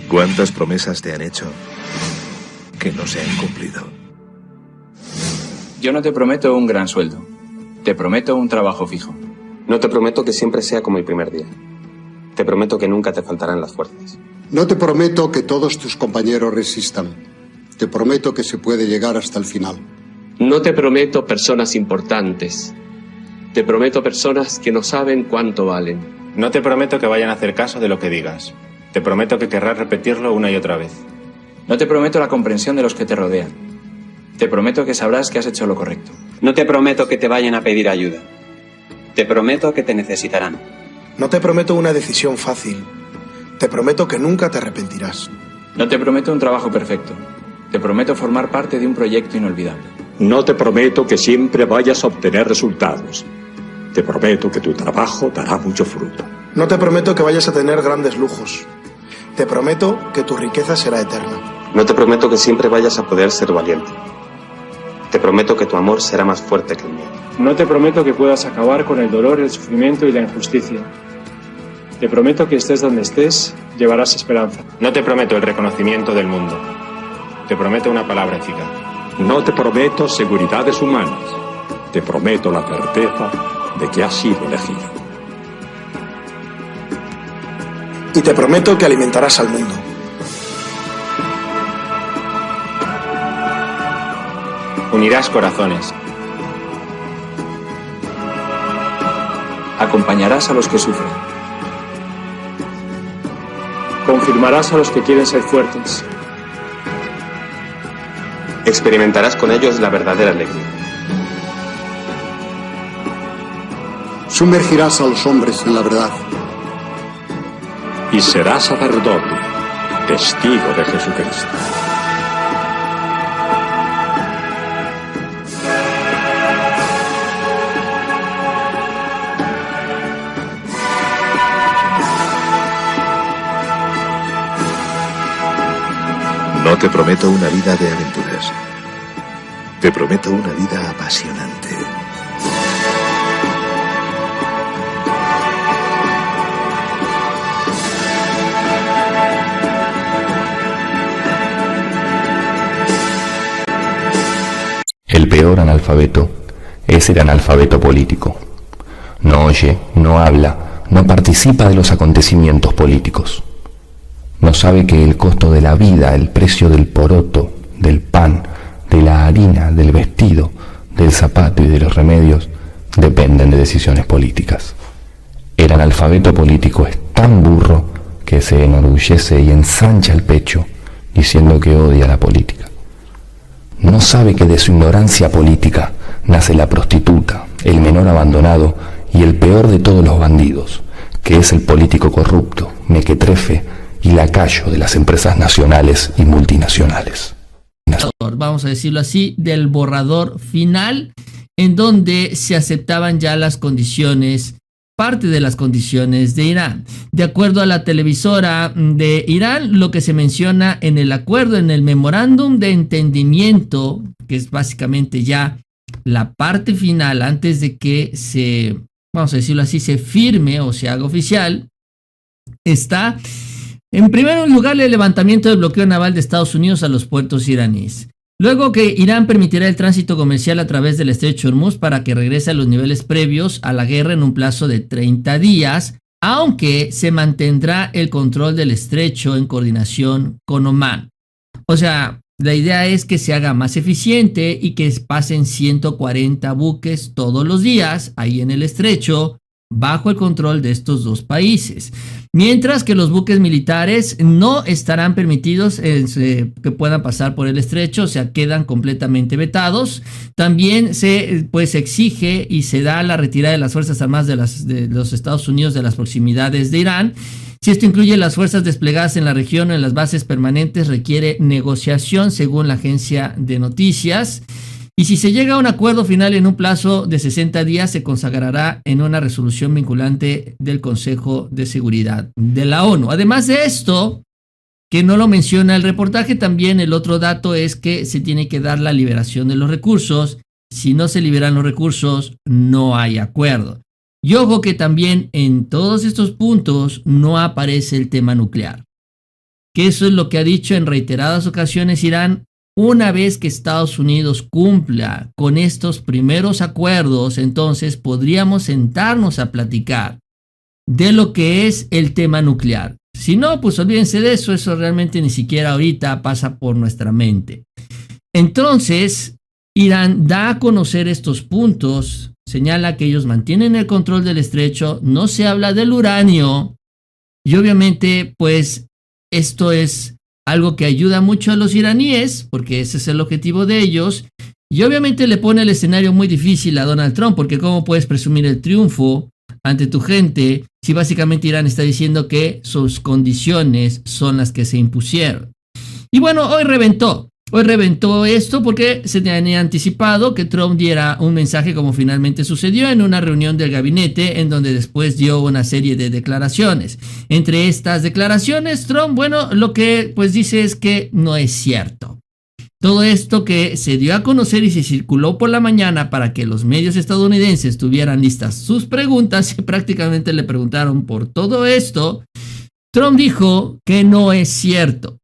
¿Cuántas promesas te han hecho que no se han cumplido? Yo no te prometo un gran sueldo. Te prometo un trabajo fijo. No te prometo que siempre sea como el primer día. Te prometo que nunca te faltarán las fuerzas. No te prometo que todos tus compañeros resistan. Te prometo que se puede llegar hasta el final. No te prometo personas importantes. Te prometo personas que no saben cuánto valen. No te prometo que vayan a hacer caso de lo que digas. Te prometo que querrás repetirlo una y otra vez. No te prometo la comprensión de los que te rodean. Te prometo que sabrás que has hecho lo correcto. No te prometo que te vayan a pedir ayuda. Te prometo que te necesitarán. No te prometo una decisión fácil. Te prometo que nunca te arrepentirás. No te prometo un trabajo perfecto. Te prometo formar parte de un proyecto inolvidable. No te prometo que siempre vayas a obtener resultados. Te prometo que tu trabajo dará mucho fruto. No te prometo que vayas a tener grandes lujos. Te prometo que tu riqueza será eterna. No te prometo que siempre vayas a poder ser valiente. Te prometo que tu amor será más fuerte que el mío. No te prometo que puedas acabar con el dolor, el sufrimiento y la injusticia. Te prometo que estés donde estés, llevarás esperanza. No te prometo el reconocimiento del mundo. Te prometo una palabra eficaz. No te prometo seguridades humanas. Te prometo la certeza de que has sido elegido. Y te prometo que alimentarás al mundo. Unirás corazones. Acompañarás a los que sufren. Confirmarás a los que quieren ser fuertes. Experimentarás con ellos la verdadera alegría. Sumergirás a los hombres en la verdad. Y serás sacerdote, testigo de Jesucristo. No te prometo una vida de aventuras. Te prometo una vida apasionante. El peor analfabeto es el analfabeto político. No oye, no habla, no participa de los acontecimientos políticos. No sabe que el costo de la vida, el precio del poroto, del pan, de la harina, del vestido, del zapato y de los remedios dependen de decisiones políticas. El analfabeto político es tan burro que se enorgullece y ensancha el pecho diciendo que odia la política. No sabe que de su ignorancia política nace la prostituta, el menor abandonado y el peor de todos los bandidos, que es el político corrupto, mequetrefe y lacayo de las empresas nacionales y multinacionales. Vamos a decirlo así, del borrador final, en donde se aceptaban ya las condiciones, parte de las condiciones de Irán. De acuerdo a la televisora de Irán, lo que se menciona en el acuerdo, en el memorándum de entendimiento, que es básicamente ya la parte final antes de que se, vamos a decirlo así, se firme o se haga oficial, está en primer lugar el levantamiento del bloqueo naval de Estados Unidos a los puertos iraníes. Luego que Irán permitirá el tránsito comercial a través del estrecho de Hormuz para que regrese a los niveles previos a la guerra en un plazo de 30 días, aunque se mantendrá el control del estrecho en coordinación con Omán. O sea, la idea es que se haga más eficiente y que pasen 140 buques todos los días ahí en el estrecho, bajo el control de estos dos países. Mientras que los buques militares no estarán permitidos que puedan pasar por el estrecho, o sea, quedan completamente vetados. También se exige y se da la retirada de las Fuerzas Armadas de los Estados Unidos de las proximidades de Irán. Si esto incluye las fuerzas desplegadas en la región o en las bases permanentes, requiere negociación según la agencia de noticias. Y si se llega a un acuerdo final en un plazo de 60 días, se consagrará en una resolución vinculante del Consejo de Seguridad de la ONU. Además de esto, que no lo menciona el reportaje, también el otro dato es que se tiene que dar la liberación de los recursos. Si no se liberan los recursos, no hay acuerdo. Y ojo que también en todos estos puntos no aparece el tema nuclear. que eso es lo que ha dicho en reiteradas ocasiones Irán. Una vez que Estados Unidos cumpla con estos primeros acuerdos, entonces podríamos sentarnos a platicar de lo que es el tema nuclear. Si no, pues olvídense de eso, eso realmente ni siquiera ahorita pasa por nuestra mente. Entonces, Irán da a conocer estos puntos, señala que ellos mantienen el control del estrecho, no se habla del uranio, y obviamente, pues, esto es algo que ayuda mucho a los iraníes, porque ese es el objetivo de ellos, y obviamente le pone el escenario muy difícil a Donald Trump, porque ¿cómo puedes presumir el triunfo ante tu gente si básicamente Irán está diciendo que sus condiciones son las que se impusieron? Y bueno, hoy reventó esto porque se tenía anticipado que Trump diera un mensaje como finalmente sucedió en una reunión del gabinete en donde después dio una serie de declaraciones. Entre estas declaraciones, Trump, bueno, lo que pues dice es que no es cierto. Todo esto que se dio a conocer y se circuló por la mañana para que los medios estadounidenses tuvieran listas sus preguntas y prácticamente le preguntaron por todo esto, Trump dijo que no es cierto,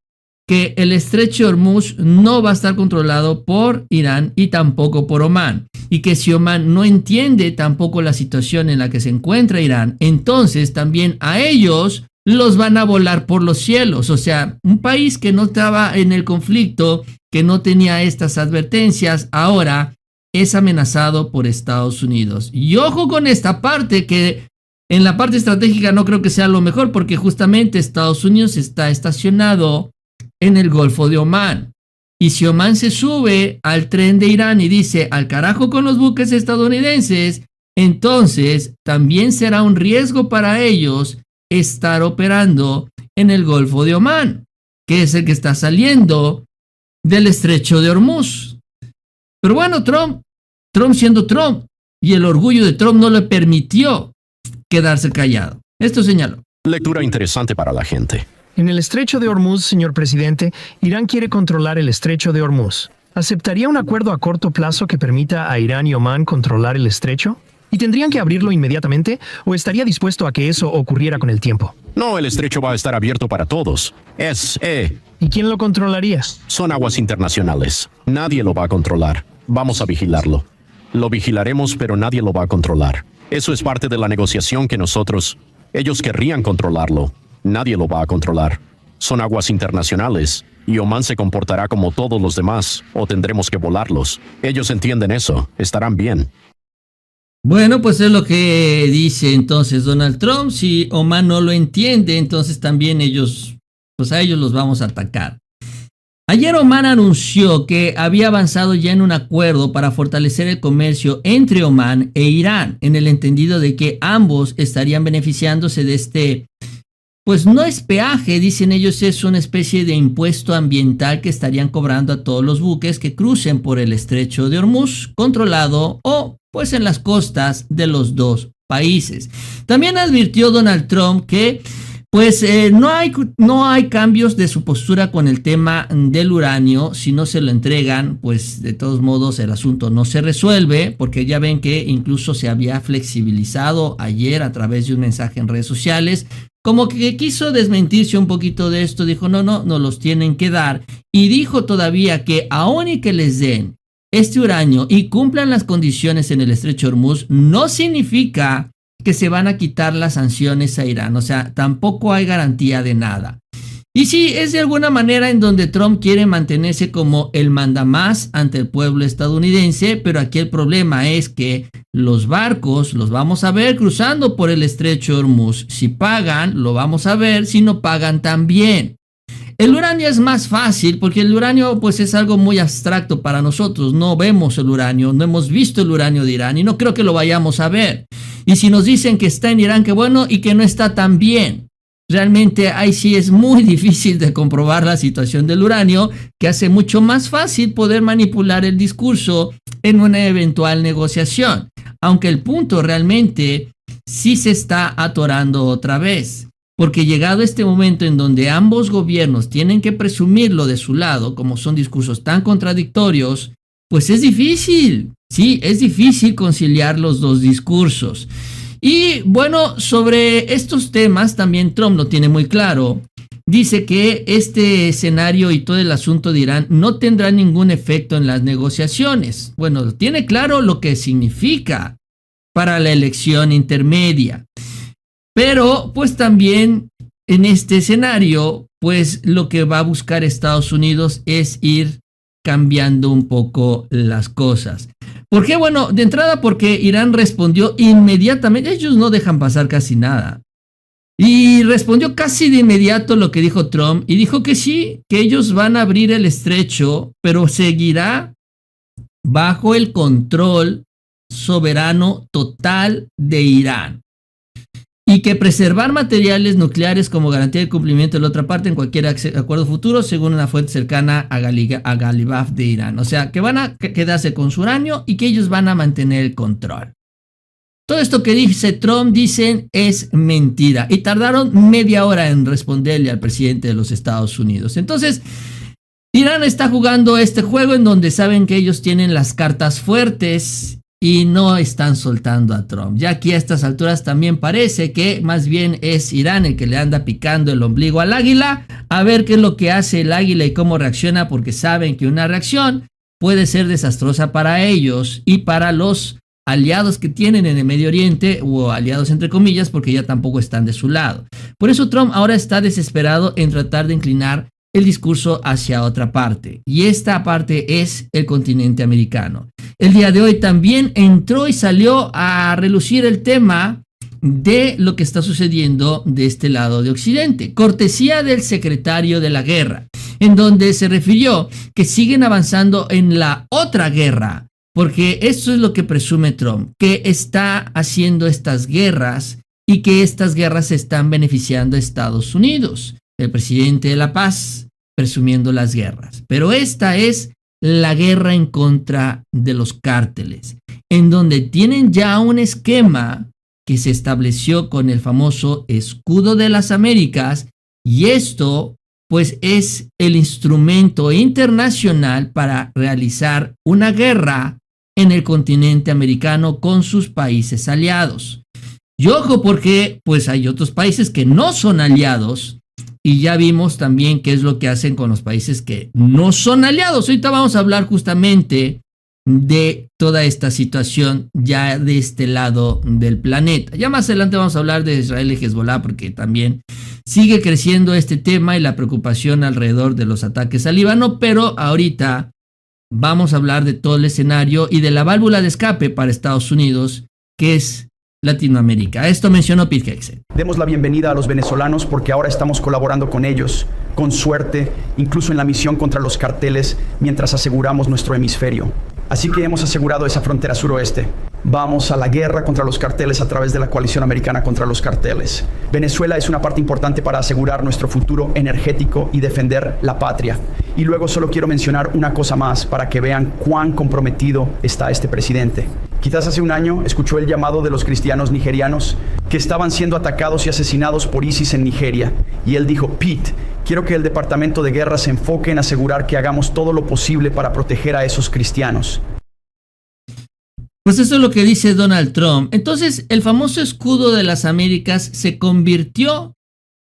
que el estrecho de Hormuz no va a estar controlado por Irán y tampoco por Omán, y que si Omán no entiende tampoco la situación en la que se encuentra Irán, entonces también a ellos los van a volar por los cielos. O sea, un país que no estaba en el conflicto, que no tenía estas advertencias, ahora es amenazado por Estados Unidos. Y ojo con esta parte, que en la parte estratégica no creo que sea lo mejor, porque justamente Estados Unidos está estacionado en el Golfo de Omán. Y si Omán se sube al tren de Irán y dice al carajo con los buques estadounidenses, entonces también será un riesgo para ellos estar operando en el Golfo de Omán, que es el que está saliendo del estrecho de Hormuz. Pero bueno, Trump siendo Trump, y el orgullo de Trump no le permitió quedarse callado. Esto señaló. Lectura interesante para la gente. En el estrecho de Hormuz, señor presidente, Irán quiere controlar el estrecho de Hormuz. ¿Aceptaría un acuerdo a corto plazo que permita a Irán y Omán controlar el estrecho? ¿Y tendrían que abrirlo inmediatamente o estaría dispuesto a que eso ocurriera con el tiempo? No, el estrecho va a estar abierto para todos. ¿Y quién lo controlaría? Son aguas internacionales. Nadie lo va a controlar. Vamos a vigilarlo. Lo vigilaremos, pero nadie lo va a controlar. Eso es parte de la negociación que ellos querrían controlarlo. Nadie lo va a controlar. Son aguas internacionales y Omán se comportará como todos los demás o tendremos que volarlos. Ellos entienden eso. Estarán bien. Bueno, pues es lo que dice entonces Donald Trump. Si Omán no lo entiende, entonces también a ellos los vamos a atacar. Ayer Omán anunció que había avanzado ya en un acuerdo para fortalecer el comercio entre Omán e Irán, en el entendido de que ambos estarían beneficiándose de este, pues no es peaje, dicen ellos, es una especie de impuesto ambiental que estarían cobrando a todos los buques que crucen por el estrecho de Hormuz, controlado o pues en las costas de los dos países. También advirtió Donald Trump que pues no hay cambios de su postura con el tema del uranio. Si no se lo entregan, pues de todos modos el asunto no se resuelve, porque ya ven que incluso se había flexibilizado ayer a través de un mensaje en redes sociales, como que quiso desmentirse un poquito de esto, dijo no los tienen que dar, y dijo todavía que aun y que les den este uranio y cumplan las condiciones en el estrecho de Hormuz, no significa que se van a quitar las sanciones a Irán. O sea, tampoco hay garantía de nada. Y sí, es de alguna manera en donde Trump quiere mantenerse como el mandamás ante el pueblo estadounidense, pero aquí el problema es que los barcos los vamos a ver cruzando por el estrecho de Hormuz. Si pagan, lo vamos a ver; si no pagan, también. El uranio es más fácil porque el uranio pues es algo muy abstracto para nosotros. No vemos el uranio, no hemos visto el uranio de Irán y no creo que lo vayamos a ver. Y si nos dicen que está en Irán, qué bueno, y que no está tan bien. Realmente ahí sí es muy difícil de comprobar la situación del uranio, que hace mucho más fácil poder manipular el discurso en una eventual negociación. Aunque el punto realmente sí se está atorando otra vez. Porque llegado este momento en donde ambos gobiernos tienen que presumirlo de su lado, como son discursos tan contradictorios, pues es difícil. Sí, es difícil conciliar los dos discursos. Y bueno, sobre estos temas también Trump lo tiene muy claro. dice que este escenario y todo el asunto de Irán no tendrá ningún efecto en las negociaciones. Bueno, tiene claro lo que significa para la elección intermedia. Pero pues también en este escenario, pues lo que va a buscar Estados Unidos es ir cambiando un poco las cosas. ¿Por qué? Bueno, de entrada porque Irán respondió inmediatamente. Ellos no dejan pasar casi nada. Y respondió casi de inmediato lo que dijo Trump y dijo que sí, que ellos van a abrir el estrecho, pero seguirá bajo el control soberano total de Irán. Y que preservar materiales nucleares como garantía de cumplimiento de la otra parte en cualquier acuerdo futuro, según una fuente cercana a Ghalibaf de Irán. O sea, que van a quedarse con su uranio y que ellos van a mantener el control. Todo esto que dice Trump, dicen, es mentira. Y tardaron media hora en responderle al presidente de los Estados Unidos. Entonces, Irán está jugando este juego en donde saben que ellos tienen las cartas fuertes y no están soltando a Trump. Ya aquí a estas alturas también parece que más bien es Irán el que le anda picando el ombligo al águila, a ver qué es lo que hace el águila y cómo reacciona, porque saben que una reacción puede ser desastrosa para ellos y para los aliados que tienen en el Medio Oriente, o aliados entre comillas, porque ya tampoco están de su lado. Por eso Trump ahora está desesperado en tratar de inclinar el discurso hacia otra parte, y esta parte es el continente americano. El día de hoy también entró y salió a relucir el tema de lo que está sucediendo de este lado de Occidente, cortesía del secretario de la guerra, en donde se refirió que siguen avanzando en la otra guerra, porque esto es lo que presume Trump, que está haciendo estas guerras y que estas guerras están beneficiando a Estados Unidos. El presidente de la paz presumiendo las guerras. Pero esta es la guerra en contra de los cárteles, en donde tienen ya un esquema que se estableció con el famoso Escudo de las Américas, y esto pues es el instrumento internacional para realizar una guerra en el continente americano con sus países aliados. Y ojo, porque pues hay otros países que no son aliados, y ya vimos también qué es lo que hacen con los países que no son aliados. Ahorita vamos a hablar justamente de toda esta situación ya de este lado del planeta. Ya más adelante vamos a hablar de Israel y Hezbollah, porque también sigue creciendo este tema y la preocupación alrededor de los ataques al Líbano, pero ahorita vamos a hablar de todo el escenario y de la válvula de escape para Estados Unidos, que es Latinoamérica. Esto mencionó Pete Hegseth. Demos la bienvenida a los venezolanos porque ahora estamos colaborando con ellos, con suerte, incluso en la misión contra los carteles, mientras aseguramos nuestro hemisferio. Así que hemos asegurado esa frontera suroeste. Vamos a la guerra contra los carteles a través de la coalición americana contra los carteles. Venezuela es una parte importante para asegurar nuestro futuro energético y defender la patria. Y luego solo quiero mencionar una cosa más para que vean cuán comprometido está este presidente. Quizás hace un año escuchó el llamado de los cristianos nigerianos que estaban siendo atacados y asesinados por ISIS en Nigeria. Y él dijo, Pete, quiero que el Departamento de Guerra se enfoque en asegurar que hagamos todo lo posible para proteger a esos cristianos. Pues eso es lo que dice Donald Trump. Entonces, el famoso Escudo de las Américas se convirtió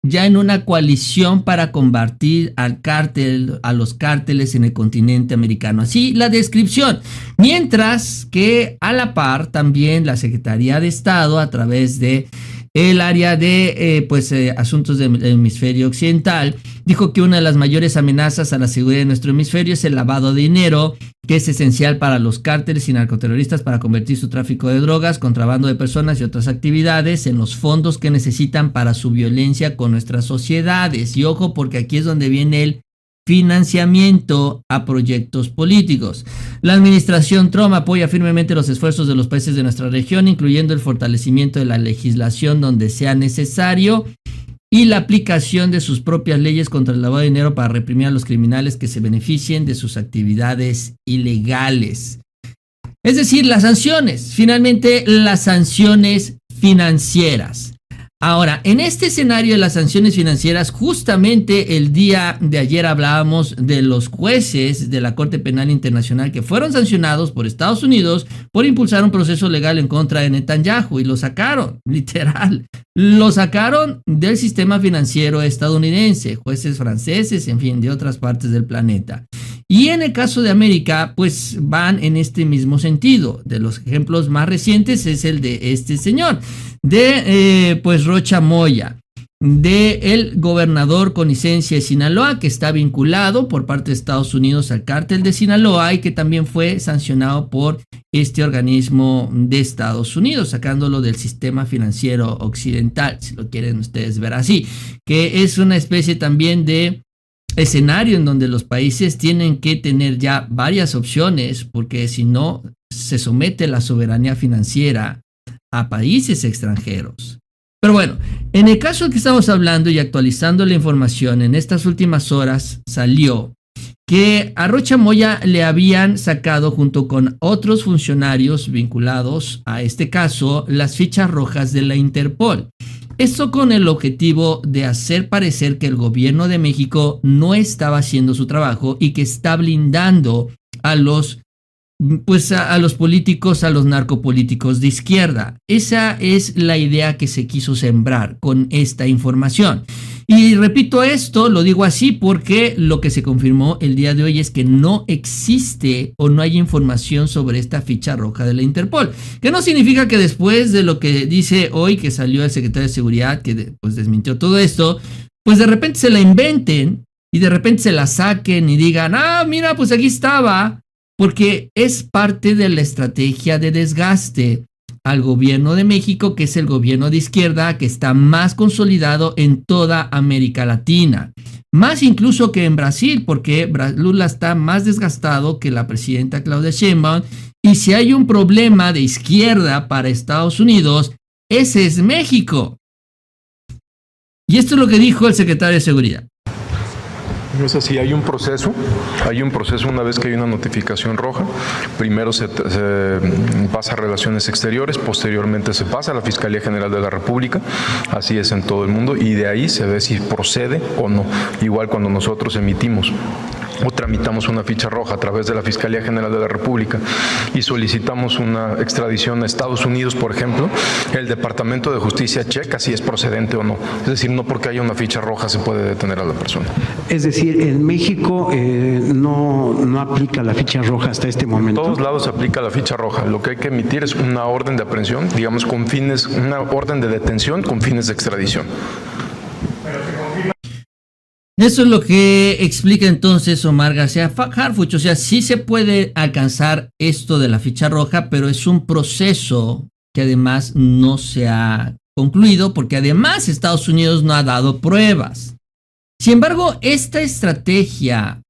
ya en una coalición para combatir al cártel, a los cárteles en el continente americano. Así la descripción. Mientras que a la par también la Secretaría de Estado, a través de el área de asuntos del hemisferio occidental, dijo que una de las mayores amenazas a la seguridad de nuestro hemisferio es el lavado de dinero, que es esencial para los cárteles y narcoterroristas para convertir su tráfico de drogas, contrabando de personas y otras actividades en los fondos que necesitan para su violencia con nuestras sociedades. Y ojo, porque aquí es donde viene el financiamiento a proyectos políticos. La administración Trump apoya firmemente los esfuerzos de los países de nuestra región, incluyendo el fortalecimiento de la legislación donde sea necesario y la aplicación de sus propias leyes contra el lavado de dinero para reprimir a los criminales que se beneficien de sus actividades ilegales. Es decir, las sanciones, finalmente las sanciones financieras. Ahora, en este escenario de las sanciones financieras, justamente el día de ayer hablábamos de los jueces de la Corte Penal Internacional que fueron sancionados por Estados Unidos por impulsar un proceso legal en contra de Netanyahu, y lo sacaron, literal, lo sacaron del sistema financiero estadounidense, jueces franceses, en fin, de otras partes del planeta. Y en el caso de América, pues van en este mismo sentido. De los ejemplos más recientes es el de este señor, de pues Rocha Moya, de el gobernador con licencia de Sinaloa, que está vinculado por parte de Estados Unidos al cártel de Sinaloa y que también fue sancionado por este organismo de Estados Unidos, sacándolo del sistema financiero occidental, si lo quieren ustedes ver así, que es una especie también de escenario en donde los países tienen que tener ya varias opciones, porque si no se somete la soberanía financiera a países extranjeros. Pero bueno, en el caso que estamos hablando y actualizando la información, en estas últimas horas salió que a Rocha Moya le habían sacado, junto con otros funcionarios vinculados a este caso, las fichas rojas de la Interpol. Esto con el objetivo de hacer parecer que el gobierno de México no estaba haciendo su trabajo y que está blindando a los políticos, a los narcopolíticos de izquierda. Esa es la idea que se quiso sembrar con esta información. Y repito esto, lo digo así porque lo que se confirmó el día de hoy es que no existe o no hay información sobre esta ficha roja de la Interpol. Que no significa que después de lo que dice hoy, que salió el secretario de Seguridad, que pues desmintió todo esto, pues de repente se la inventen y de repente se la saquen y digan, ah, mira, pues aquí estaba. Porque es parte de la estrategia de desgaste al gobierno de México, que es el gobierno de izquierda que está más consolidado en toda América Latina. Más incluso que en Brasil, porque Lula está más desgastado que la presidenta Claudia Sheinbaum. Y si hay un problema de izquierda para Estados Unidos, ese es México. Y esto es lo que dijo el secretario de Seguridad. Es así, hay un proceso una vez que hay una notificación roja. Primero se pasa a Relaciones Exteriores, posteriormente se pasa a la Fiscalía General de la República, así es en todo el mundo, y de ahí se ve si procede o no. Igual cuando nosotros emitimos o tramitamos una ficha roja a través de la Fiscalía General de la República y solicitamos una extradición a Estados Unidos, por ejemplo, el Departamento de Justicia checa si es procedente o no. Es decir, no porque haya una ficha roja se puede detener a la persona. Es decir, en México no aplica la ficha roja hasta este momento. En todos lados se aplica la ficha roja. Lo que hay que emitir es una orden de aprehensión, digamos, con fines, una orden de detención con fines de extradición. Eso es lo que explica entonces Omar García Harfuch. O sea, sí se puede alcanzar esto de la ficha roja, pero es un proceso que además no se ha concluido, porque además Estados Unidos no ha dado pruebas. Sin embargo, esta estrategia,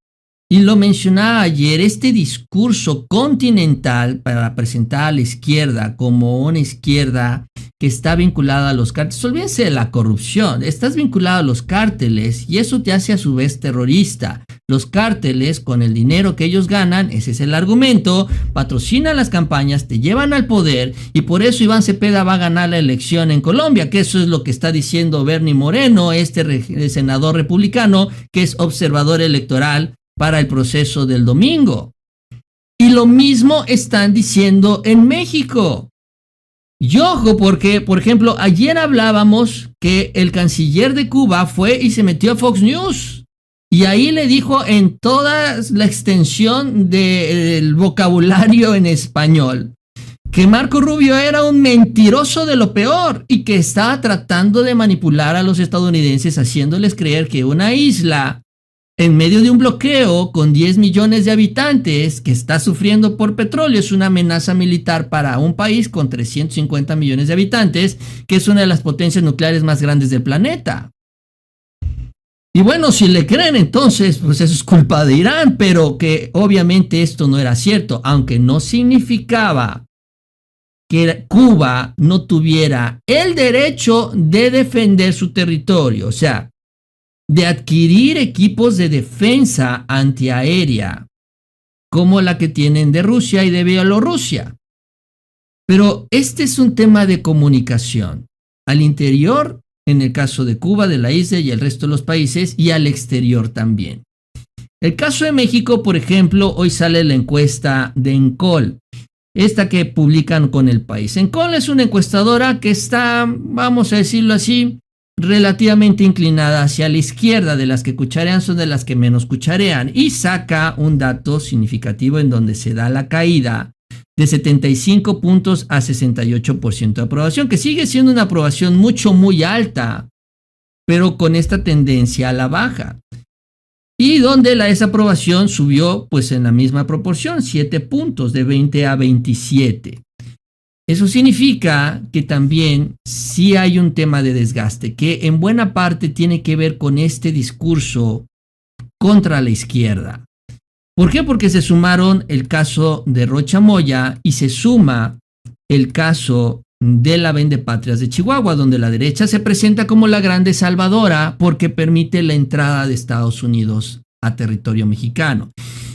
y lo mencionaba ayer, este discurso continental para presentar a la izquierda como una izquierda que está vinculada a los cárteles. Olvídense de la corrupción, estás vinculado a los cárteles y eso te hace a su vez terrorista. Los cárteles, con el dinero que ellos ganan, ese es el argumento, patrocinan las campañas, te llevan al poder, y por eso Iván Cepeda va a ganar la elección en Colombia, que eso es lo que está diciendo Bernie Moreno, este senador republicano que es observador electoral para el proceso del domingo. Y lo mismo están diciendo en México. Y ojo, porque, por ejemplo, ayer hablábamos que el canciller de Cuba fue y se metió a Fox News. Y ahí le dijo en toda la extensión del vocabulario en español que Marco Rubio era un mentiroso de lo peor y que estaba tratando de manipular a los estadounidenses, haciéndoles creer que una isla en medio de un bloqueo con 10 millones de habitantes que está sufriendo por petróleo es una amenaza militar para un país con 350 millones de habitantes, que es una de las potencias nucleares más grandes del planeta. Y bueno, si le creen entonces, pues eso es culpa de Irán, pero que obviamente esto no era cierto, aunque no significaba que Cuba no tuviera el derecho de defender su territorio, o sea, de adquirir equipos de defensa antiaérea, como la que tienen de Rusia y de Bielorrusia. Pero este es un tema de comunicación. al interior, en el caso de Cuba, de la isla y el resto de los países, y al exterior también. El caso de México, por ejemplo, hoy sale la encuesta de Encol, esta que publican con El País. Encol es una encuestadora que está, vamos a decirlo así, relativamente inclinada hacia la izquierda. De las que cucharean son de las que menos cucharean, y saca un dato significativo en donde se da la caída de 75 puntos a 68% de aprobación, que sigue siendo una aprobación muy alta, pero con esta tendencia a la baja. Y donde la desaprobación subió pues en la misma proporción, 7 puntos, de 20 a 27. Eso significa que también sí hay un tema de desgaste, que en buena parte tiene que ver con este discurso contra la izquierda. ¿Por qué? Porque se sumaron el caso de Rocha Moya y se suma el caso de la Vendepatrias de Chihuahua, donde la derecha se presenta como la grande salvadora porque permite la entrada de Estados Unidos a territorio mexicano.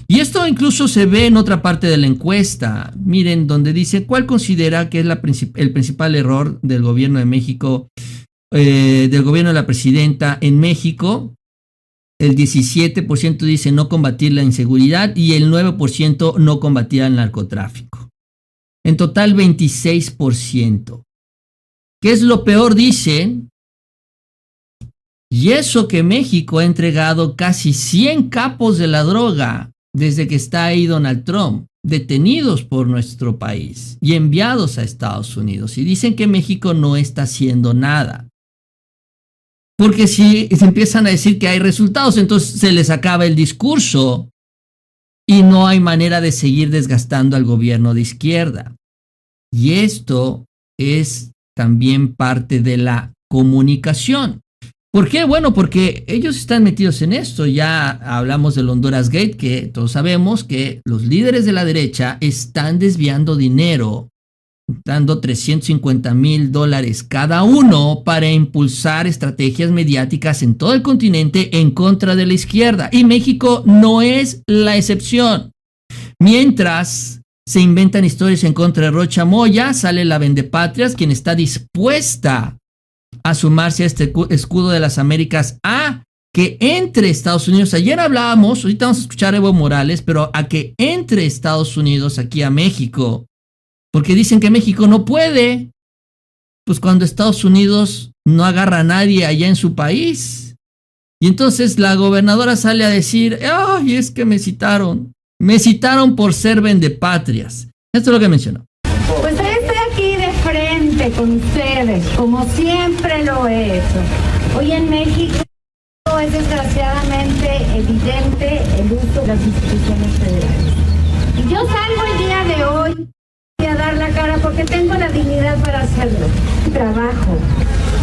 Y esto incluso se ve en otra parte de la encuesta. Miren, donde dice cuál considera que es el principal error del gobierno de México, del gobierno de la presidenta en México. El 17% dice no combatir la inseguridad y el 9% no combatir el narcotráfico. En total 26%. ¿Qué es lo peor? Dicen. Y eso que México ha entregado casi 100 capos de la droga desde que está ahí Donald Trump, detenidos por nuestro país y enviados a Estados Unidos. Y dicen que México no está haciendo nada. Porque si se empiezan a decir que hay resultados, entonces se les acaba el discurso y no hay manera de seguir desgastando al gobierno de izquierda. Y esto es también parte de la comunicación. ¿Por qué? Bueno, porque ellos están metidos en esto. Ya hablamos del Honduras Gate, que todos sabemos que los líderes de la derecha están desviando dinero, dando $350,000 cada uno para impulsar estrategias mediáticas en todo el continente en contra de la izquierda. Y México no es la excepción. Mientras se inventan historias en contra de Rocha Moya, sale la Vendepatrias, quien está dispuesta a sumarse a este escudo de las Américas, a que entre Estados Unidos. Ayer hablábamos, ahorita vamos a escuchar a Evo Morales, pero a que entre Estados Unidos aquí a México, porque dicen que México no puede, pues cuando Estados Unidos no agarra a nadie allá en su país. Y entonces la gobernadora sale a decir, ay, es que me citaron por ser vendepatrias. Esto es lo que mencionó. Pues estoy aquí de frente con ustedes, como siempre lo he hecho. Hoy en México es desgraciadamente evidente el uso de las instituciones federales. Y yo salgo el día de hoy a dar la cara porque tengo la dignidad para hacerlo. Trabajo,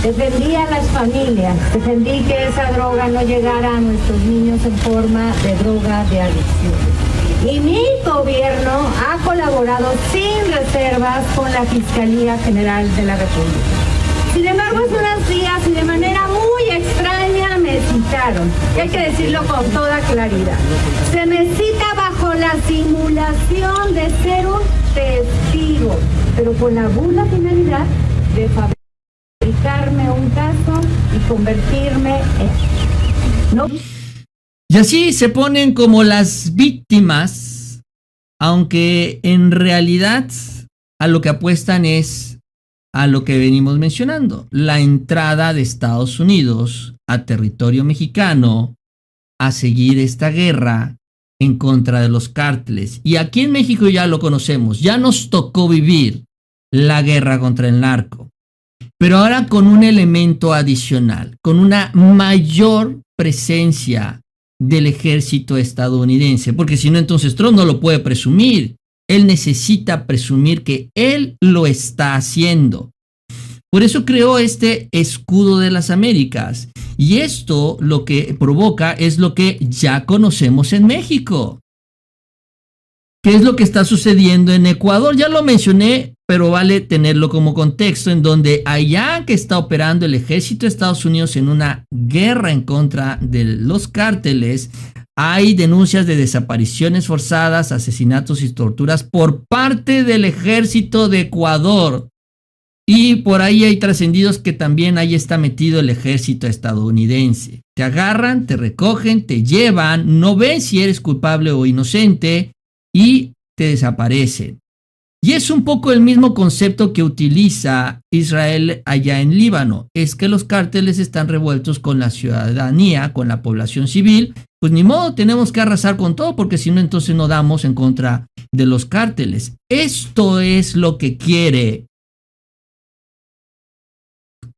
defendí a las familias, defendí que esa droga no llegara a nuestros niños en forma de droga de adicción. Y mi gobierno ha colaborado sin reservas con la Fiscalía General de la República. Sin embargo, hace unos días y de manera muy extraña me citaron, y hay que decirlo con toda claridad. Se me cita bajo la simulación de ser un testigo, pero con la burda finalidad de fabricarme un caso y convertirme en... No. Y así se ponen como las víctimas, aunque en realidad a lo que apuestan es a lo que venimos mencionando, la entrada de Estados Unidos a territorio mexicano a seguir esta guerra en contra de los cárteles. Y aquí en México ya lo conocemos, ya nos tocó vivir la guerra contra el narco, pero ahora con un elemento adicional, con una mayor presencia del ejército estadounidense, porque si no, entonces Trump no lo puede presumir. Él necesita presumir que él lo está haciendo. Por eso creó este escudo de las Américas. Y esto lo que provoca es lo que ya conocemos en México. ¿Qué es lo que está sucediendo en Ecuador? Ya lo mencioné, pero vale tenerlo como contexto, en donde allá que está operando el ejército de Estados Unidos en una guerra en contra de los cárteles, hay denuncias de desapariciones forzadas, asesinatos y torturas por parte del ejército de Ecuador. Y por ahí hay trascendidos que también ahí está metido el ejército estadounidense. Te agarran, te recogen, te llevan, no ven si eres culpable o inocente y te desaparecen. Y es un poco el mismo concepto que utiliza Israel allá en Líbano. Es que los cárteles están revueltos con la ciudadanía, con la población civil. Pues ni modo, tenemos que arrasar con todo porque si no entonces no damos en contra de los cárteles. Esto es lo que quiere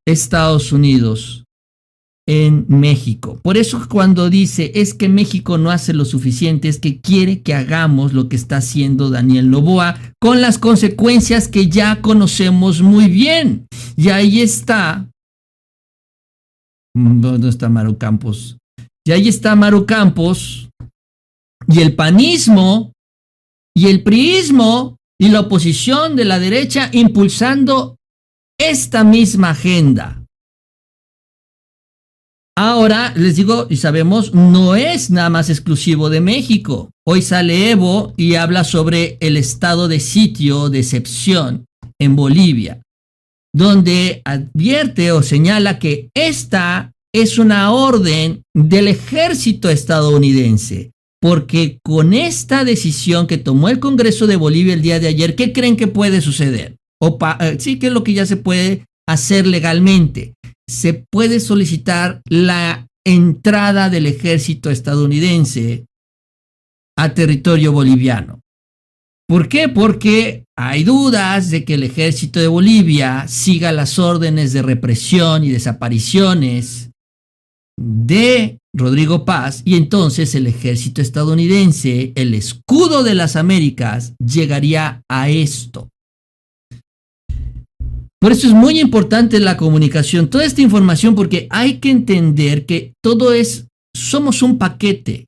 Estados Unidos en México. Por eso cuando dice es que México no hace lo suficiente, es que quiere que hagamos lo que está haciendo Daniel Noboa con las consecuencias que ya conocemos muy bien. Y ahí está. ¿Dónde está Maru Campos? Y ahí está Maru Campos y el panismo y el priismo y la oposición de la derecha impulsando esta misma agenda. Ahora, les digo, y sabemos, no es nada más exclusivo de México. Hoy sale Evo y habla sobre el estado de sitio, de excepción en Bolivia, donde advierte o señala que esta es una orden del ejército estadounidense, porque con esta decisión que tomó el Congreso de Bolivia el día de ayer, ¿qué creen que puede suceder? Sí, que es lo que ya se puede hacer legalmente. Se puede solicitar la entrada del ejército estadounidense a territorio boliviano. ¿Por qué? Porque hay dudas de que el ejército de Bolivia siga las órdenes de represión y desapariciones de Rodrigo Paz, y entonces el ejército estadounidense, el escudo de las Américas, llegaría a esto. Por eso es muy importante la comunicación, toda esta información, porque hay que entender que somos un paquete.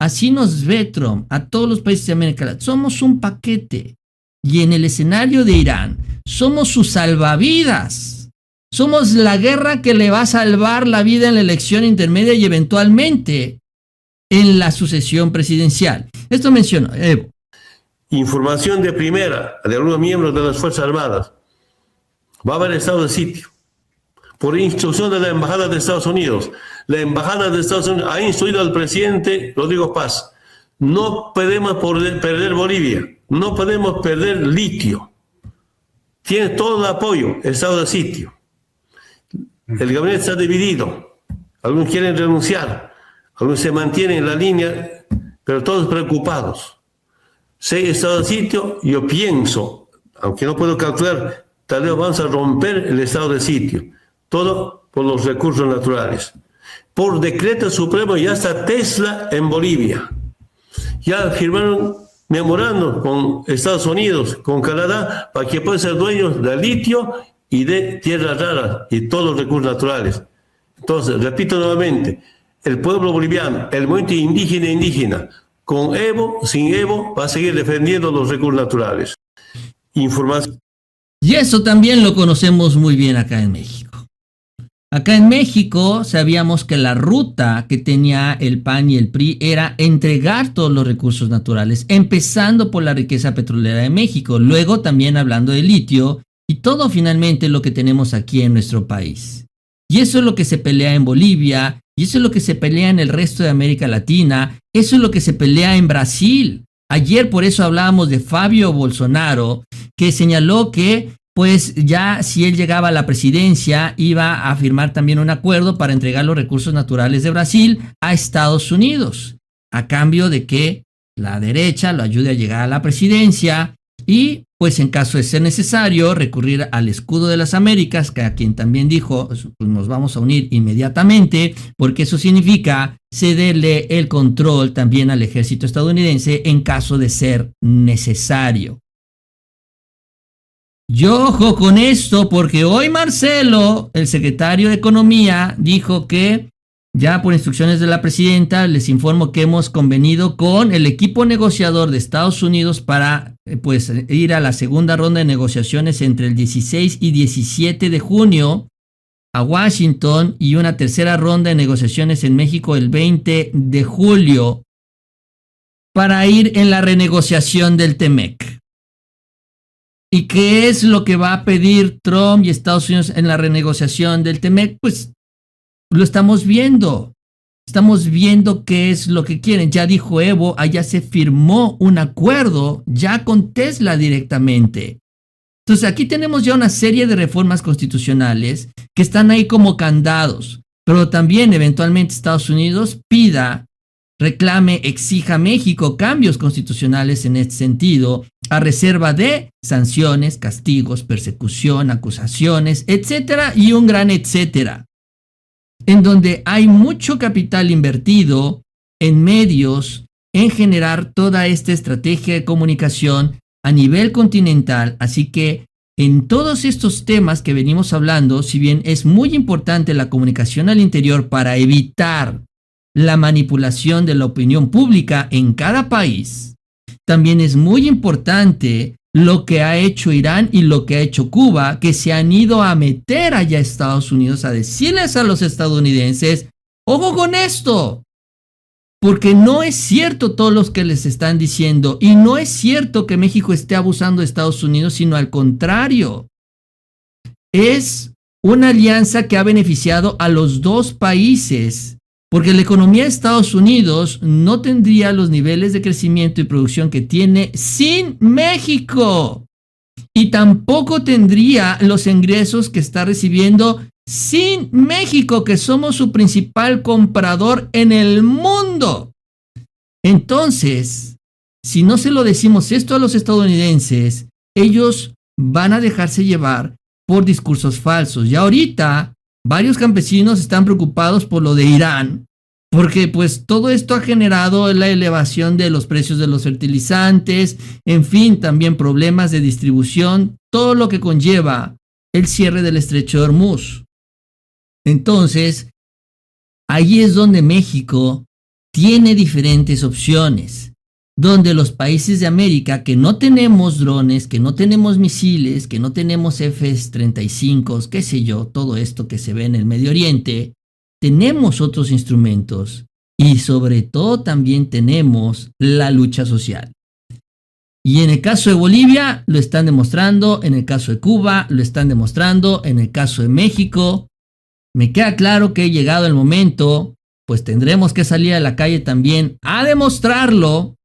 Así nos ve Trump a todos los países de América Latina. Somos un paquete. Y en el escenario de Irán, somos sus salvavidas. Somos la guerra que le va a salvar la vida en la elección intermedia y eventualmente en la sucesión presidencial. Esto menciono, Evo. Información de primera de algunos miembros de las Fuerzas Armadas. Va a haber estado de sitio. Por instrucción de la Embajada de Estados Unidos. La Embajada de Estados Unidos ha instruido al presidente Rodrigo Paz. No podemos perder Bolivia. No podemos perder litio. Tiene todo el apoyo, estado de sitio. El gabinete está dividido. Algunos quieren renunciar. Algunos se mantienen en la línea, pero todos preocupados. Si hay estado de sitio, yo pienso, aunque no puedo calcular, tal vez vamos a romper el estado de sitio. Todo por los recursos naturales. Por decreto supremo ya está Tesla en Bolivia. Ya firmaron memorando con Estados Unidos, con Canadá, para que puedan ser dueños de litio y de tierras raras y todos los recursos naturales. Entonces, repito nuevamente, el pueblo boliviano, el movimiento indígena, con Evo, sin Evo, va a seguir defendiendo los recursos naturales. Información. Y eso también lo conocemos muy bien acá en México. Acá en México sabíamos que la ruta que tenía el PAN y el PRI era entregar todos los recursos naturales, empezando por la riqueza petrolera de México, luego también hablando de litio y todo finalmente lo que tenemos aquí en nuestro país. Y eso es lo que se pelea en Bolivia, y eso es lo que se pelea en el resto de América Latina, eso es lo que se pelea en Brasil. Ayer por eso hablábamos de Fabio Bolsonaro, que señaló que pues ya si él llegaba a la presidencia iba a firmar también un acuerdo para entregar los recursos naturales de Brasil a Estados Unidos, a cambio de que la derecha lo ayude a llegar a la presidencia y pues en caso de ser necesario recurrir al escudo de las Américas, que a quien también dijo pues nos vamos a unir inmediatamente, porque eso significa cederle el control también al ejército estadounidense en caso de ser necesario. Yo ojo con esto porque hoy Marcelo, el secretario de Economía, dijo que ya por instrucciones de la presidenta les informo que hemos convenido con el equipo negociador de Estados Unidos para pues ir a la segunda ronda de negociaciones entre el 16 y 17 de junio a Washington y una tercera ronda de negociaciones en México el 20 de julio para ir en la renegociación del TEMEC. ¿Y qué es lo que va a pedir Trump y Estados Unidos en la renegociación del TEMEC? Pues lo estamos viendo. Estamos viendo qué es lo que quieren. Ya dijo Evo, allá se firmó un acuerdo ya con Tesla directamente. Entonces aquí tenemos ya una serie de reformas constitucionales que están ahí como candados. Pero también eventualmente Estados Unidos pida, reclame, exija a México cambios constitucionales en este sentido, a reserva de sanciones, castigos, persecución, acusaciones, etcétera, y un gran etcétera, en donde hay mucho capital invertido en medios, en generar toda esta estrategia de comunicación a nivel continental. Así que en todos estos temas que venimos hablando, si bien es muy importante la comunicación al interior para evitar la manipulación de la opinión pública en cada país, también es muy importante lo que ha hecho Irán y lo que ha hecho Cuba, que se han ido a meter allá a Estados Unidos a decirles a los estadounidenses, ojo con esto, porque no es cierto todo lo que les están diciendo, y no es cierto que México esté abusando de Estados Unidos, sino al contrario. Es una alianza que ha beneficiado a los dos países, porque la economía de Estados Unidos no tendría los niveles de crecimiento y producción que tiene sin México, y tampoco tendría los ingresos que está recibiendo sin México, que somos su principal comprador en el mundo. Entonces, si no se lo decimos esto a los estadounidenses, ellos van a dejarse llevar por discursos falsos. Y ahorita varios campesinos están preocupados por lo de Irán, porque pues todo esto ha generado la elevación de los precios de los fertilizantes, en fin, también problemas de distribución, todo lo que conlleva el cierre del estrecho de Hormuz. Entonces, ahí es donde México tiene diferentes opciones, donde los países de América que no tenemos drones, que no tenemos misiles, que no tenemos F-35, qué sé yo, todo esto que se ve en el Medio Oriente, tenemos otros instrumentos y sobre todo también tenemos la lucha social. Y en el caso de Bolivia lo están demostrando, en el caso de Cuba lo están demostrando, en el caso de México. Me queda claro que llegado el momento, pues tendremos que salir a la calle también a demostrarlo.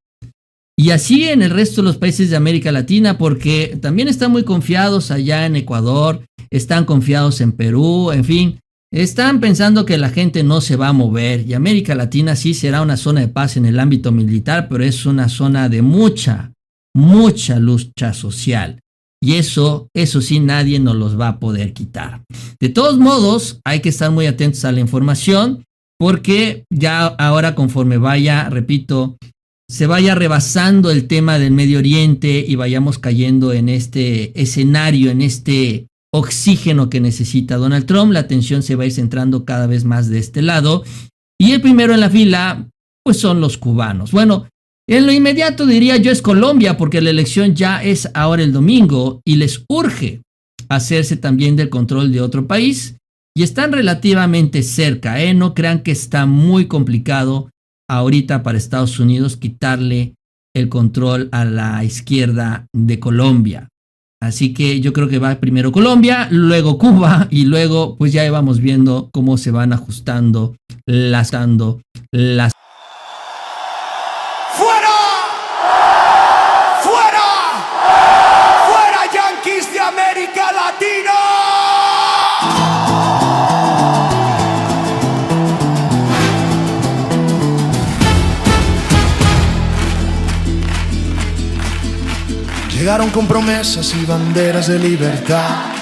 Y así en el resto de los países de América Latina, porque también están muy confiados allá en Ecuador, están confiados en Perú, en fin, están pensando que la gente no se va a mover. Y América Latina sí será una zona de paz en el ámbito militar, pero es una zona de mucha lucha social. Y eso sí nadie nos los va a poder quitar. De todos modos, hay que estar muy atentos a la información, porque ya ahora conforme vaya, repito, se vaya rebasando el tema del Medio Oriente y vayamos cayendo en este escenario, en este oxígeno que necesita Donald Trump, la atención se va a ir centrando cada vez más de este lado. Y el primero en la fila, pues son los cubanos. Bueno, en lo inmediato diría yo es Colombia, porque la elección ya es ahora el domingo y les urge hacerse también del control de otro país y están relativamente cerca, no crean que está muy complicado ahorita para Estados Unidos quitarle el control a la izquierda de Colombia. Así que yo creo que va primero Colombia, luego Cuba y luego pues ya vamos viendo cómo se van ajustando las Yankees de América Latina. Llegaron con promesas y banderas de libertad,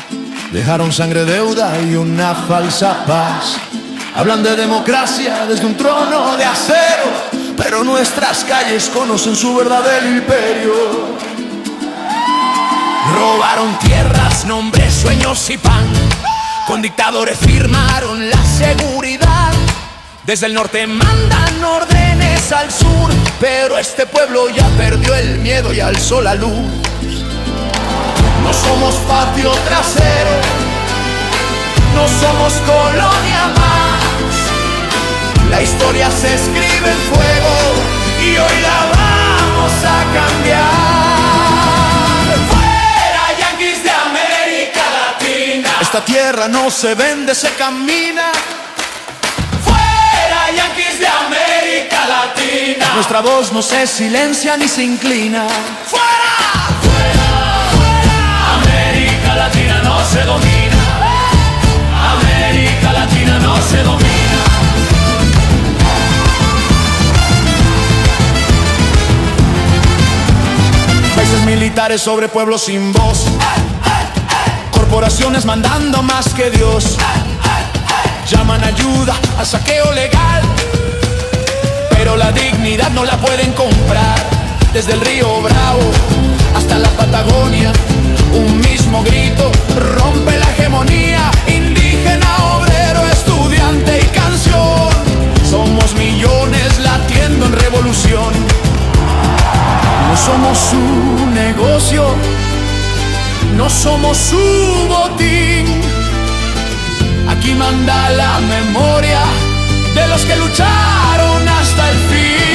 dejaron sangre, deuda y una falsa paz. Hablan de democracia desde un trono de acero, pero nuestras calles conocen su verdadero imperio. Robaron tierras, nombres, sueños y pan. Con dictadores firmaron la seguridad. Desde el norte mandan órdenes al sur, pero este pueblo ya perdió el miedo y alzó la luz. No somos patio trasero, no somos colonia más. La historia se escribe en fuego y hoy la vamos a cambiar. ¡Fuera esta tierra no se vende, se camina. Fuera Yankees de América Latina. Nuestra voz no se silencia ni se inclina. Fuera, fuera, fuera. América Latina no se domina. América Latina no se domina. Bases militares sobre pueblos sin voz. Corporaciones mandando más que Dios. Llaman ayuda al saqueo legal, pero la dignidad no la pueden comprar. Desde el río Bravo hasta la Patagonia, un mismo grito rompe la hegemonía. Indígena, obrero, estudiante y canción, somos millones latiendo en revolución. No somos su negocio, no somos su botín. Aquí manda la memoria de los que lucharon hasta el fin.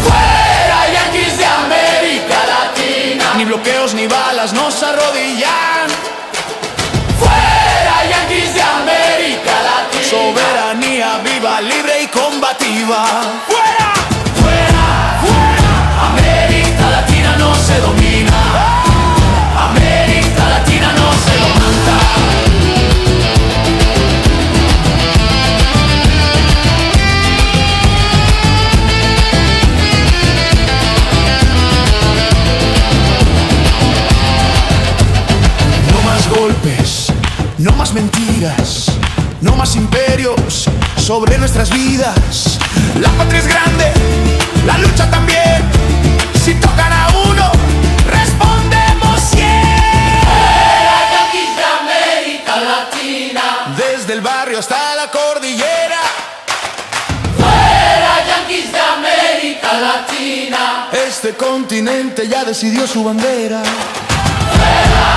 Fuera Yankees de América Latina. Ni bloqueos ni balas nos arrodillan. Fuera Yankees de América Latina. Soberanía viva, libre y combativa. Fuera, fuera, fuera. América Latina no se domina. América Latina no se levanta. Golpes, no más mentiras, no más imperios sobre nuestras vidas. La patria es grande, la lucha también. Si tocan a uno, respondemos 100. Yankees de América Latina. Desde el barrio hasta la cordillera. Fuera Yankees de América Latina. Este continente ya decidió su bandera. Fuera.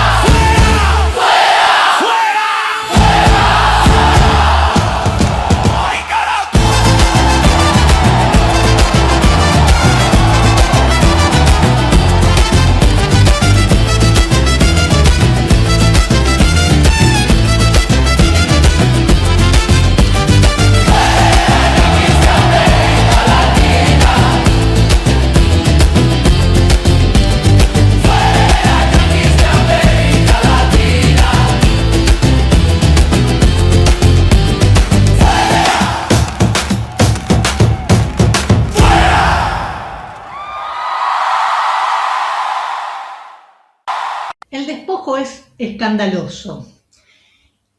El despojo es escandaloso.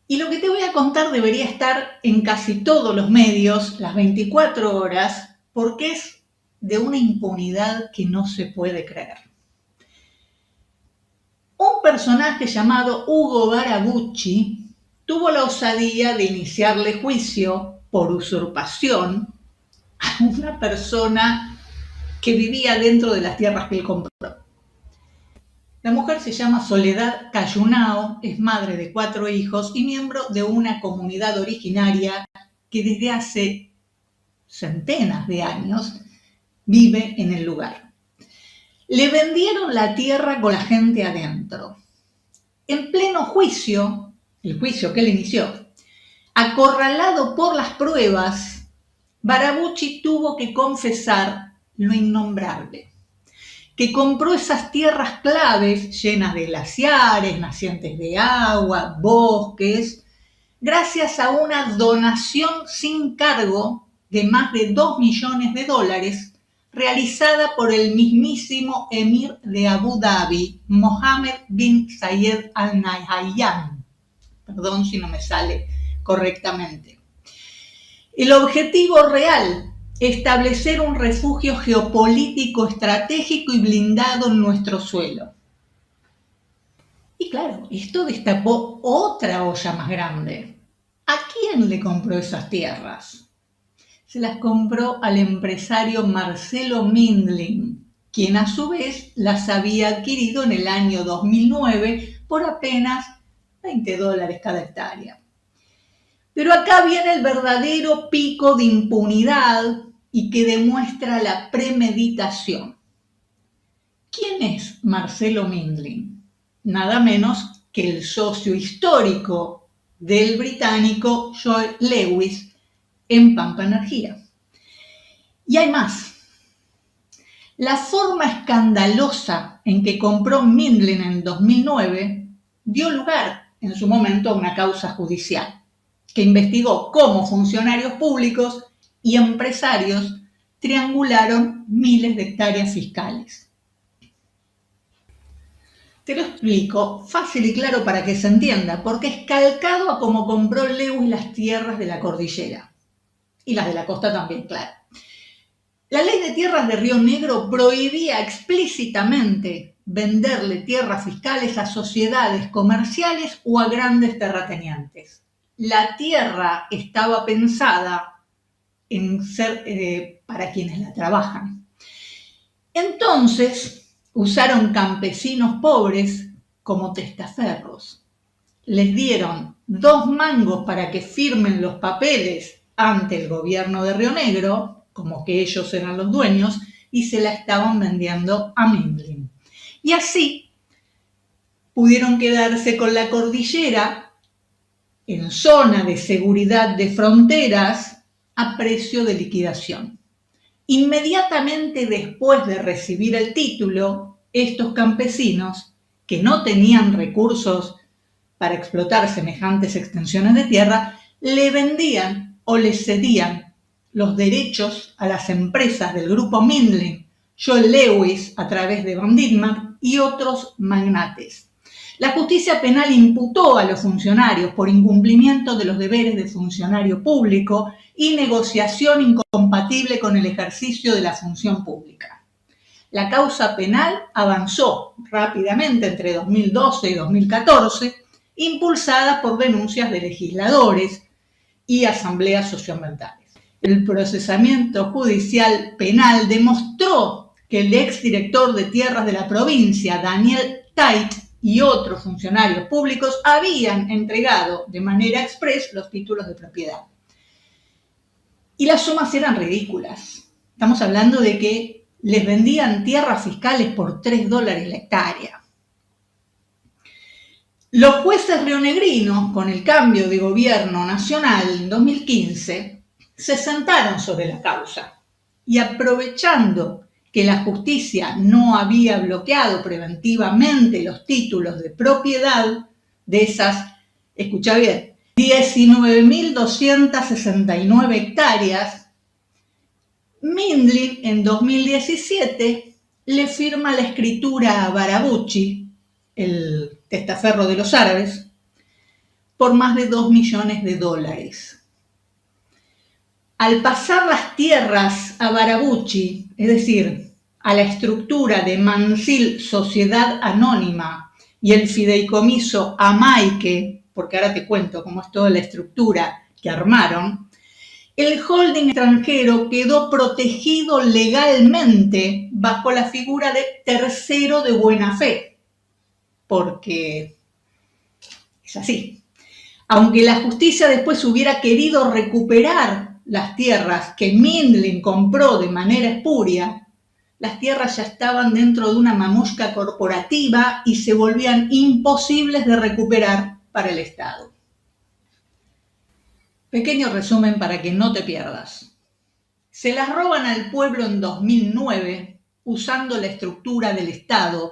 Y lo que te voy a contar debería estar en casi todos los medios, las 24 horas, porque es de una impunidad que no se puede creer. Un personaje llamado Hugo Barabucci tuvo la osadía de iniciarle juicio por usurpación a una persona que vivía dentro de las tierras que él compró. La mujer se llama Soledad Cayunao, es madre de 4 hijos y miembro de una comunidad originaria que desde hace centenas de años vive en el lugar. Le vendieron la tierra con la gente adentro. En pleno juicio, el juicio que él inició, acorralado por las pruebas, Barabucci tuvo que confesar lo innombrable, que compró esas tierras claves llenas de glaciares, nacientes de agua, bosques, gracias a una donación sin cargo de más de $2 millones realizada por el mismísimo emir de Abu Dhabi, Mohammed bin Zayed Al Nahyan. Perdón si no me sale correctamente. El objetivo real: establecer un refugio geopolítico estratégico y blindado en nuestro suelo. Y claro, esto destapó otra olla más grande. ¿A quién le compró esas tierras? Se las compró al empresario Marcelo Mindlin, quien a su vez las había adquirido en el año 2009 por apenas $20 cada hectárea. Pero acá viene el verdadero pico de impunidad y que demuestra la premeditación. ¿Quién es Marcelo Mindlin? Nada menos que el socio histórico del británico Joe Lewis en Pampa Energía. Y hay más. La forma escandalosa en que compró Mindlin en 2009 dio lugar en su momento a una causa judicial que investigó cómo funcionarios públicos y empresarios triangularon miles de hectáreas fiscales. Te lo explico fácil y claro para que se entienda, porque es calcado a cómo compró Lewis las tierras de la cordillera y las de la costa también, claro. La ley de tierras de Río Negro prohibía explícitamente venderle tierras fiscales a sociedades comerciales o a grandes terratenientes. La tierra estaba pensada en ser para quienes la trabajan. Entonces usaron campesinos pobres como testaferros. Les dieron 2 mangos para que firmen los papeles ante el gobierno de Río Negro, como que ellos eran los dueños, y se la estaban vendiendo a Mindlin. Y así pudieron quedarse con la cordillera en zona de seguridad de fronteras a precio de liquidación. Inmediatamente después de recibir el título, estos campesinos, que no tenían recursos para explotar semejantes extensiones de tierra, le vendían o les cedían los derechos a las empresas del grupo Mindlin, Joe Lewis a través de Van Diemenmark y otros magnates. La justicia penal imputó a los funcionarios por incumplimiento de los deberes de funcionario público y negociación incompatible con el ejercicio de la función pública. La causa penal avanzó rápidamente entre 2012 y 2014, impulsada por denuncias de legisladores y asambleas socioambientales. El procesamiento judicial penal demostró que el exdirector de tierras de la provincia, Daniel Tait, y otros funcionarios públicos habían entregado de manera express los títulos de propiedad. Y las sumas eran ridículas. Estamos hablando de que les vendían tierras fiscales por $3 la hectárea. Los jueces rionegrinos, con el cambio de gobierno nacional en 2015, se sentaron sobre la causa y, aprovechando que la justicia no había bloqueado preventivamente los títulos de propiedad de esas, escucha bien, 19.269 hectáreas, Mindlin en 2017 le firma la escritura a Barabuchi, el testaferro de los árabes, por más de $2 millones. Al pasar las tierras a Barabuchi, es decir, a la estructura de Mansil Sociedad Anónima y el fideicomiso Amaique, porque ahora te cuento cómo es toda la estructura que armaron, el holding extranjero quedó protegido legalmente bajo la figura de tercero de buena fe, porque es así. Aunque la justicia después hubiera querido recuperar las tierras que Mindlin compró de manera espuria, las tierras ya estaban dentro de una mamushka corporativa y se volvían imposibles de recuperar para el Estado. Pequeño resumen para que no te pierdas. Se las roban al pueblo en 2009 usando la estructura del Estado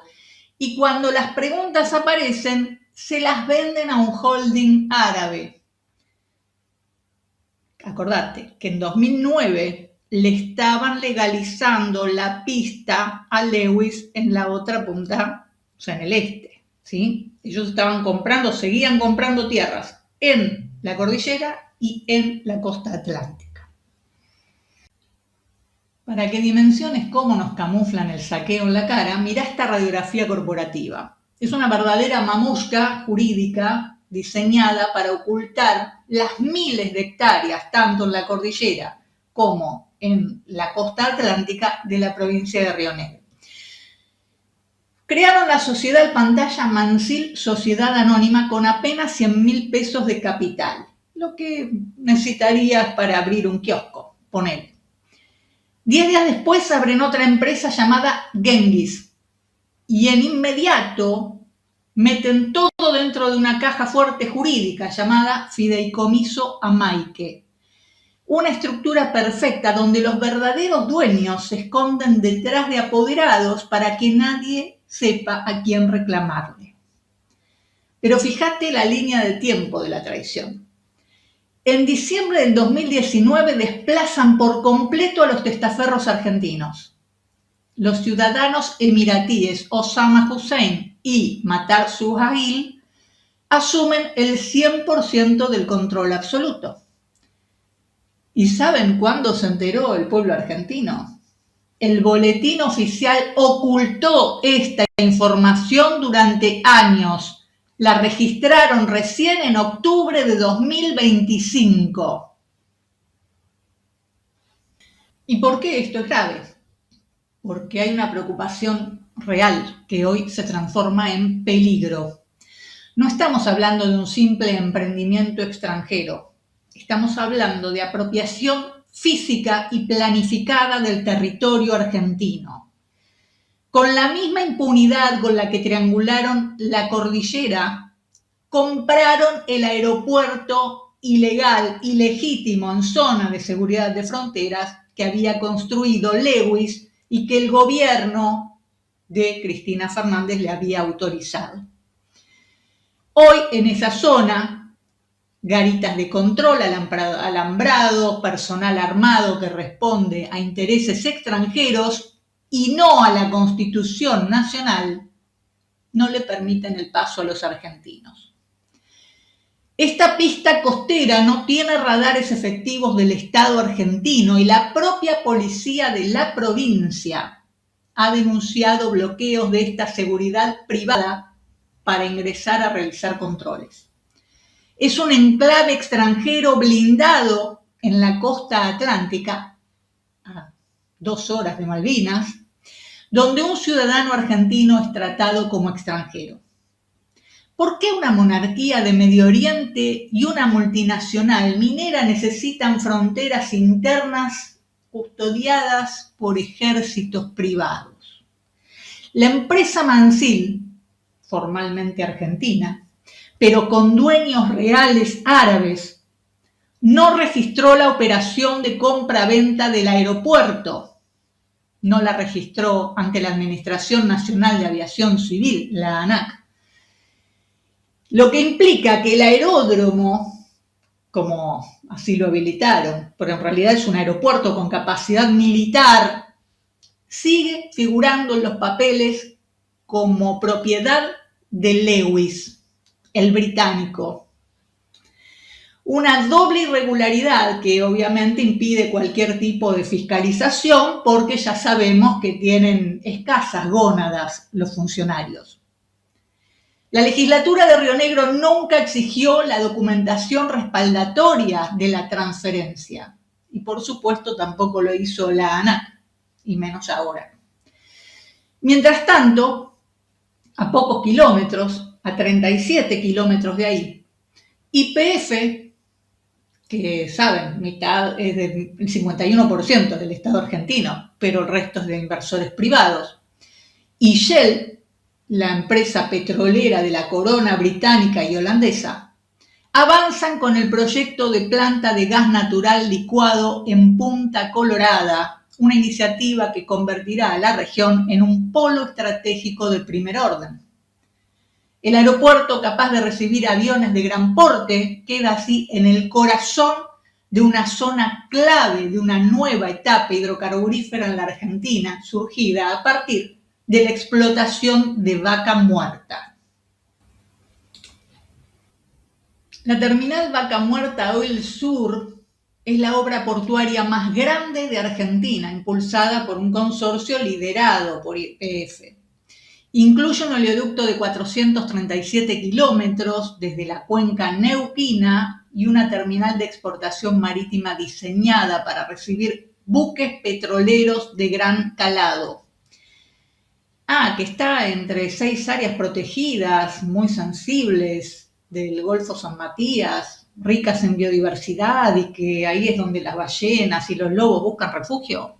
y cuando las preguntas aparecen se las venden a un holding árabe. Acordate que en 2009 le estaban legalizando la pista a Lewis en la otra punta, o sea, en el este, ¿sí? Ellos estaban comprando, seguían comprando tierras en la cordillera y en la costa atlántica. Para que dimensiones cómo nos camuflan el saqueo en la cara, mirá esta radiografía corporativa. Es una verdadera mamushka jurídica diseñada para ocultar las miles de hectáreas, tanto en la cordillera como en la costa atlántica de la provincia de Río Negro. Crearon la sociedad pantalla Mansil Sociedad Anónima con apenas 100.000 pesos de capital, lo que necesitarías para abrir un kiosco, ponele. 10 días después abren otra empresa llamada Genghis y en inmediato meten todo dentro de una caja fuerte jurídica llamada Fideicomiso Amaique. Una estructura perfecta donde los verdaderos dueños se esconden detrás de apoderados para que nadie sepa a quién reclamarle. Pero fíjate la línea de tiempo de la traición. En diciembre del 2019 desplazan por completo a los testaferros argentinos. Los ciudadanos emiratíes Osama Hussein y Matar Suhail asumen el 100% del control absoluto. ¿Y saben cuándo se enteró el pueblo argentino? El boletín oficial ocultó esta información durante años. La registraron recién en octubre de 2025. ¿Y por qué esto es grave? Porque hay una preocupación real que hoy se transforma en peligro. No estamos hablando de un simple emprendimiento extranjero. Estamos hablando de apropiación física y planificada del territorio argentino. Con la misma impunidad con la que triangularon la cordillera, compraron el aeropuerto ilegal, ilegítimo en zona de seguridad de fronteras que había construido Lewis y que el gobierno de Cristina Fernández le había autorizado. Hoy en esa zona, garitas de control, alambrado, personal armado que responde a intereses extranjeros y no a la Constitución Nacional, no le permiten el paso a los argentinos. Esta pista costera no tiene radares efectivos del Estado argentino y la propia policía de la provincia ha denunciado bloqueos de esta seguridad privada para ingresar a realizar controles. Es un enclave extranjero blindado en la costa atlántica, a 2 horas de Malvinas, donde un ciudadano argentino es tratado como extranjero. ¿Por qué una monarquía de Medio Oriente y una multinacional minera necesitan fronteras internas custodiadas por ejércitos privados? La empresa Mansil, formalmente argentina, pero con dueños reales árabes, no registró la operación de compra-venta del aeropuerto. No la registró ante la Administración Nacional de Aviación Civil, la ANAC. Lo que implica que el aeródromo, como así lo habilitaron, pero en realidad es un aeropuerto con capacidad militar, sigue figurando en los papeles como propiedad de Lewis, el británico. Una doble irregularidad que obviamente impide cualquier tipo de fiscalización porque ya sabemos que tienen escasas gónadas los funcionarios. La legislatura de Río Negro nunca exigió la documentación respaldatoria de la transferencia y por supuesto tampoco lo hizo la ANAC, y menos ahora. Mientras tanto, a pocos kilómetros, a 37 kilómetros de ahí, YPF, que saben, mitad es del 51% del Estado argentino, pero el resto es de inversores privados, y Shell, la empresa petrolera de la corona británica y holandesa, avanzan con el proyecto de planta de gas natural licuado en Punta Colorada, una iniciativa que convertirá a la región en un polo estratégico de primer orden. El aeropuerto, capaz de recibir aviones de gran porte, queda así en el corazón de una zona clave de una nueva etapa hidrocarburífera en la Argentina, surgida a partir de la explotación de Vaca Muerta. La terminal Vaca Muerta Oil Sur es la obra portuaria más grande de Argentina, impulsada por un consorcio liderado por YPF. Incluye un oleoducto de 437 kilómetros desde la cuenca neuquina y una terminal de exportación marítima diseñada para recibir buques petroleros de gran calado. Que está entre 6 áreas protegidas muy sensibles del Golfo San Matías, ricas en biodiversidad y que ahí es donde las ballenas y los lobos buscan refugio.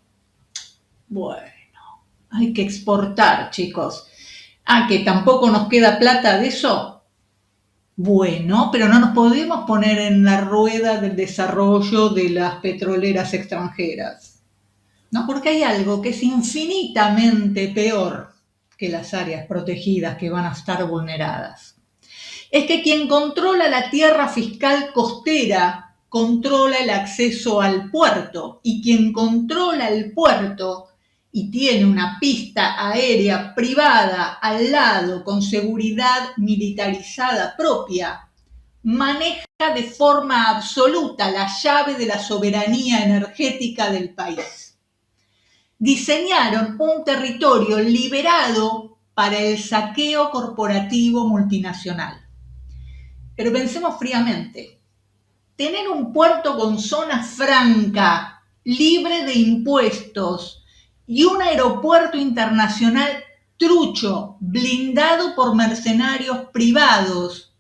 Bueno, hay que exportar, chicos. Ah, que tampoco nos queda plata de eso. Bueno, pero no nos podemos poner en la rueda del desarrollo de las petroleras extranjeras, ¿no? Porque hay algo que es infinitamente peor que las áreas protegidas que van a estar vulneradas. Es que quien controla la tierra fiscal costera controla el acceso al puerto, y quien controla el puerto y tiene una pista aérea privada al lado con seguridad militarizada propia, maneja de forma absoluta la llave de la soberanía energética del país. Diseñaron un territorio liberado para el saqueo corporativo multinacional. Pero pensemos fríamente, tener un puerto con zona franca, libre de impuestos, y un aeropuerto internacional trucho, blindado por mercenarios privados,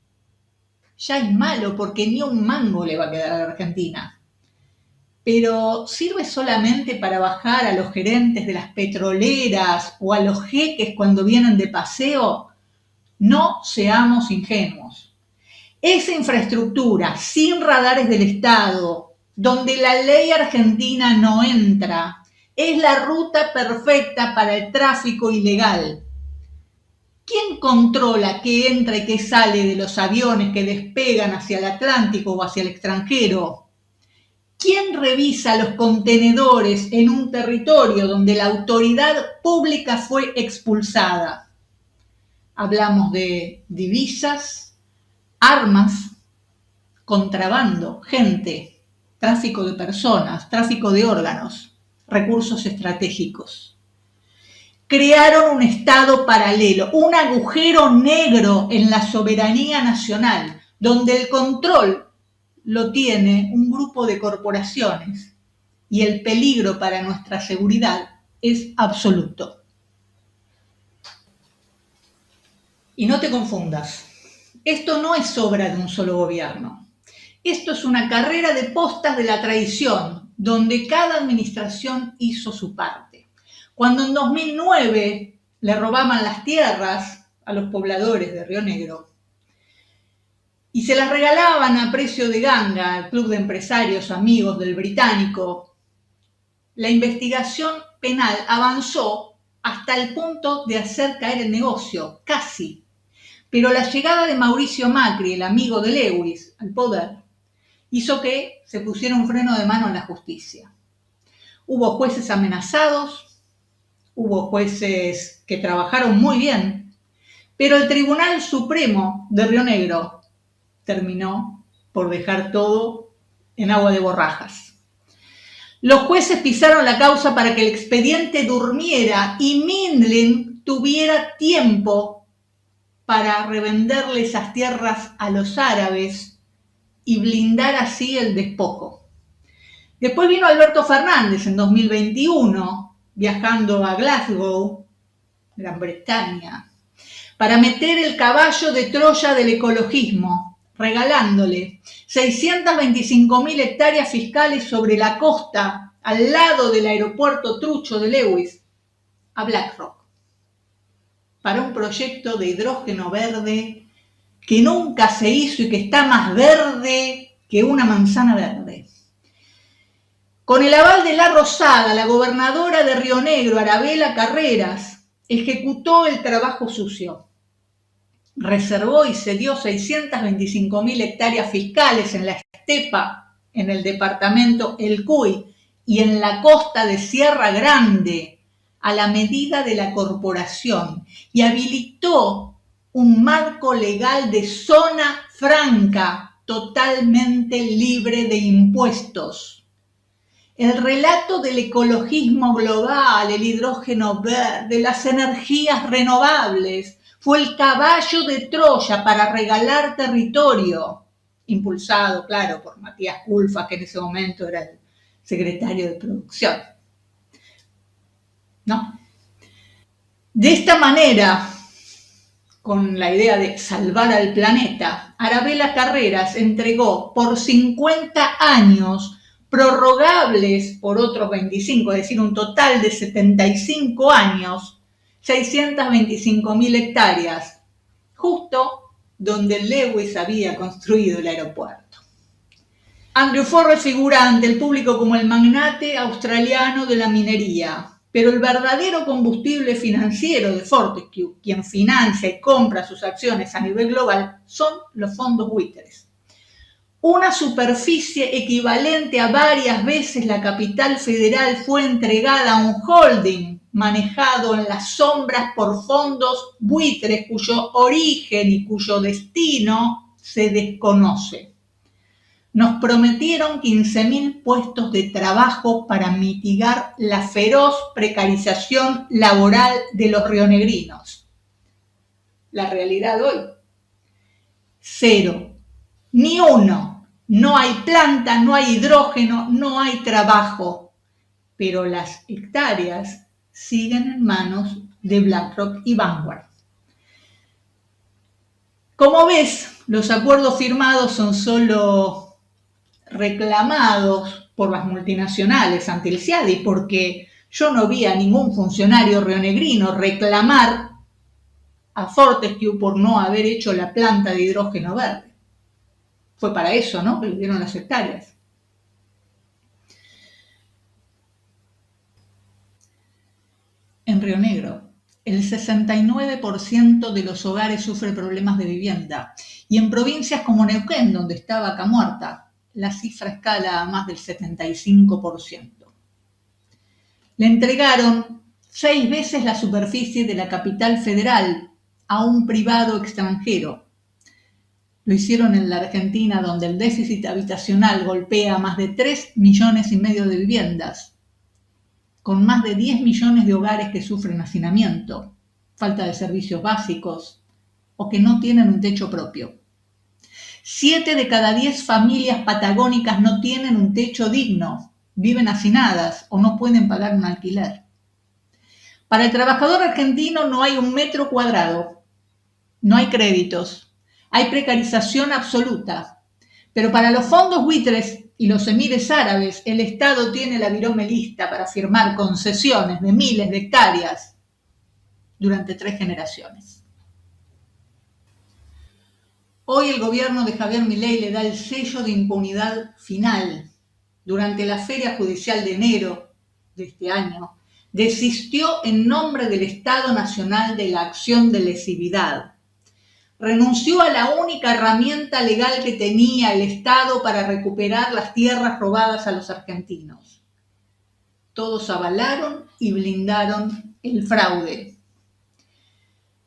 ya es malo porque ni un mango le va a quedar a la Argentina. Pero ¿sirve solamente para bajar a los gerentes de las petroleras o a los jeques cuando vienen de paseo? No seamos ingenuos. Esa infraestructura sin radares del Estado, donde la ley argentina no entra, es la ruta perfecta para el tráfico ilegal. ¿Quién controla qué entra y qué sale de los aviones que despegan hacia el Atlántico o hacia el extranjero? ¿Quién revisa los contenedores en un territorio donde la autoridad pública fue expulsada? Hablamos de divisas, armas, contrabando, gente, tráfico de personas, tráfico de órganos, recursos estratégicos. Crearon un Estado paralelo, un agujero negro en la soberanía nacional, donde el control lo tiene un grupo de corporaciones y el peligro para nuestra seguridad es absoluto. Y no te confundas, esto no es obra de un solo gobierno. Esto es una carrera de postas de la traición, donde cada administración hizo su parte. Cuando en 2009 le robaban las tierras a los pobladores de Río Negro y se las regalaban a precio de ganga al club de empresarios amigos del británico, la investigación penal avanzó hasta el punto de hacer caer el negocio, casi. Pero la llegada de Mauricio Macri, el amigo de Lewis, al poder, hizo que se pusiera un freno de mano en la justicia. Hubo jueces amenazados, hubo jueces que trabajaron muy bien, pero el Tribunal Supremo de Río Negro terminó por dejar todo en agua de borrajas. Los jueces pisaron la causa para que el expediente durmiera y Mindlin tuviera tiempo para revenderle esas tierras a los árabes y blindar así el despojo. Después vino Alberto Fernández en 2021, viajando a Glasgow, Gran Bretaña, para meter el caballo de Troya del ecologismo, regalándole 625.000 hectáreas fiscales sobre la costa, al lado del aeropuerto trucho de Lewis, a BlackRock, para un proyecto de hidrógeno verde que nunca se hizo y que está más verde que una manzana verde. Con el aval de La Rosada, la gobernadora de Río Negro, Arabela Carreras, ejecutó el trabajo sucio. Reservó y cedió 625.000 hectáreas fiscales en la estepa, en el departamento El Cuy y en la costa de Sierra Grande, a la medida de la corporación, y habilitó un marco legal de zona franca, totalmente libre de impuestos. El relato del ecologismo global, el hidrógeno verde, las energías renovables, fue el caballo de Troya para regalar territorio, impulsado, claro, por Matías Culfas, que en ese momento era el secretario de Producción. ¿No? De esta manera, con la idea de salvar al planeta, Arabela Carreras entregó por 50 años, prorrogables por otros 25, es decir, un total de 75 años, 625.000 hectáreas, justo donde Lewis había construido el aeropuerto. Andrew Forrest figura ante el público como el magnate australiano de la minería, pero el verdadero combustible financiero de Fortescue, quien financia y compra sus acciones a nivel global, son los fondos buitres. Una superficie equivalente a varias veces la capital federal fue entregada a un holding manejado en las sombras por fondos buitres cuyo origen y cuyo destino se desconoce. Nos prometieron 15.000 puestos de trabajo para mitigar la feroz precarización laboral de los rionegrinos. La realidad hoy, 0, ni uno. No hay planta, no hay hidrógeno, no hay trabajo, pero las hectáreas siguen en manos de BlackRock y Vanguard. Como ves, los acuerdos firmados son solo reclamados por las multinacionales ante el CIADI, porque yo no vi a ningún funcionario rionegrino reclamar a Fortescue por no haber hecho la planta de hidrógeno verde. Fue para eso, ¿no?, que le dieron las hectáreas. En Río Negro, el 69% de los hogares sufre problemas de vivienda. Y en provincias como Neuquén, donde está Vaca Muerta, la cifra escala a más del 75%. Le entregaron 6 veces la superficie de la capital federal a un privado extranjero. Lo hicieron en la Argentina, donde el déficit habitacional golpea a más de 3,5 millones de viviendas, con más de 10 millones de hogares que sufren hacinamiento, falta de servicios básicos o que no tienen un techo propio. 7 de cada 10 familias patagónicas no tienen un techo digno, viven hacinadas o no pueden pagar un alquiler. Para el trabajador argentino no hay un metro cuadrado, no hay créditos, hay precarización absoluta, pero para los fondos buitres y los emires árabes, el Estado tiene la virome lista para firmar concesiones de miles de hectáreas durante 3 generaciones. Hoy el gobierno de Javier Milei le da el sello de impunidad final. Durante la feria judicial de enero de este año, desistió en nombre del Estado Nacional de la acción de lesividad. Renunció a la única herramienta legal que tenía el Estado para recuperar las tierras robadas a los argentinos. Todos avalaron y blindaron el fraude.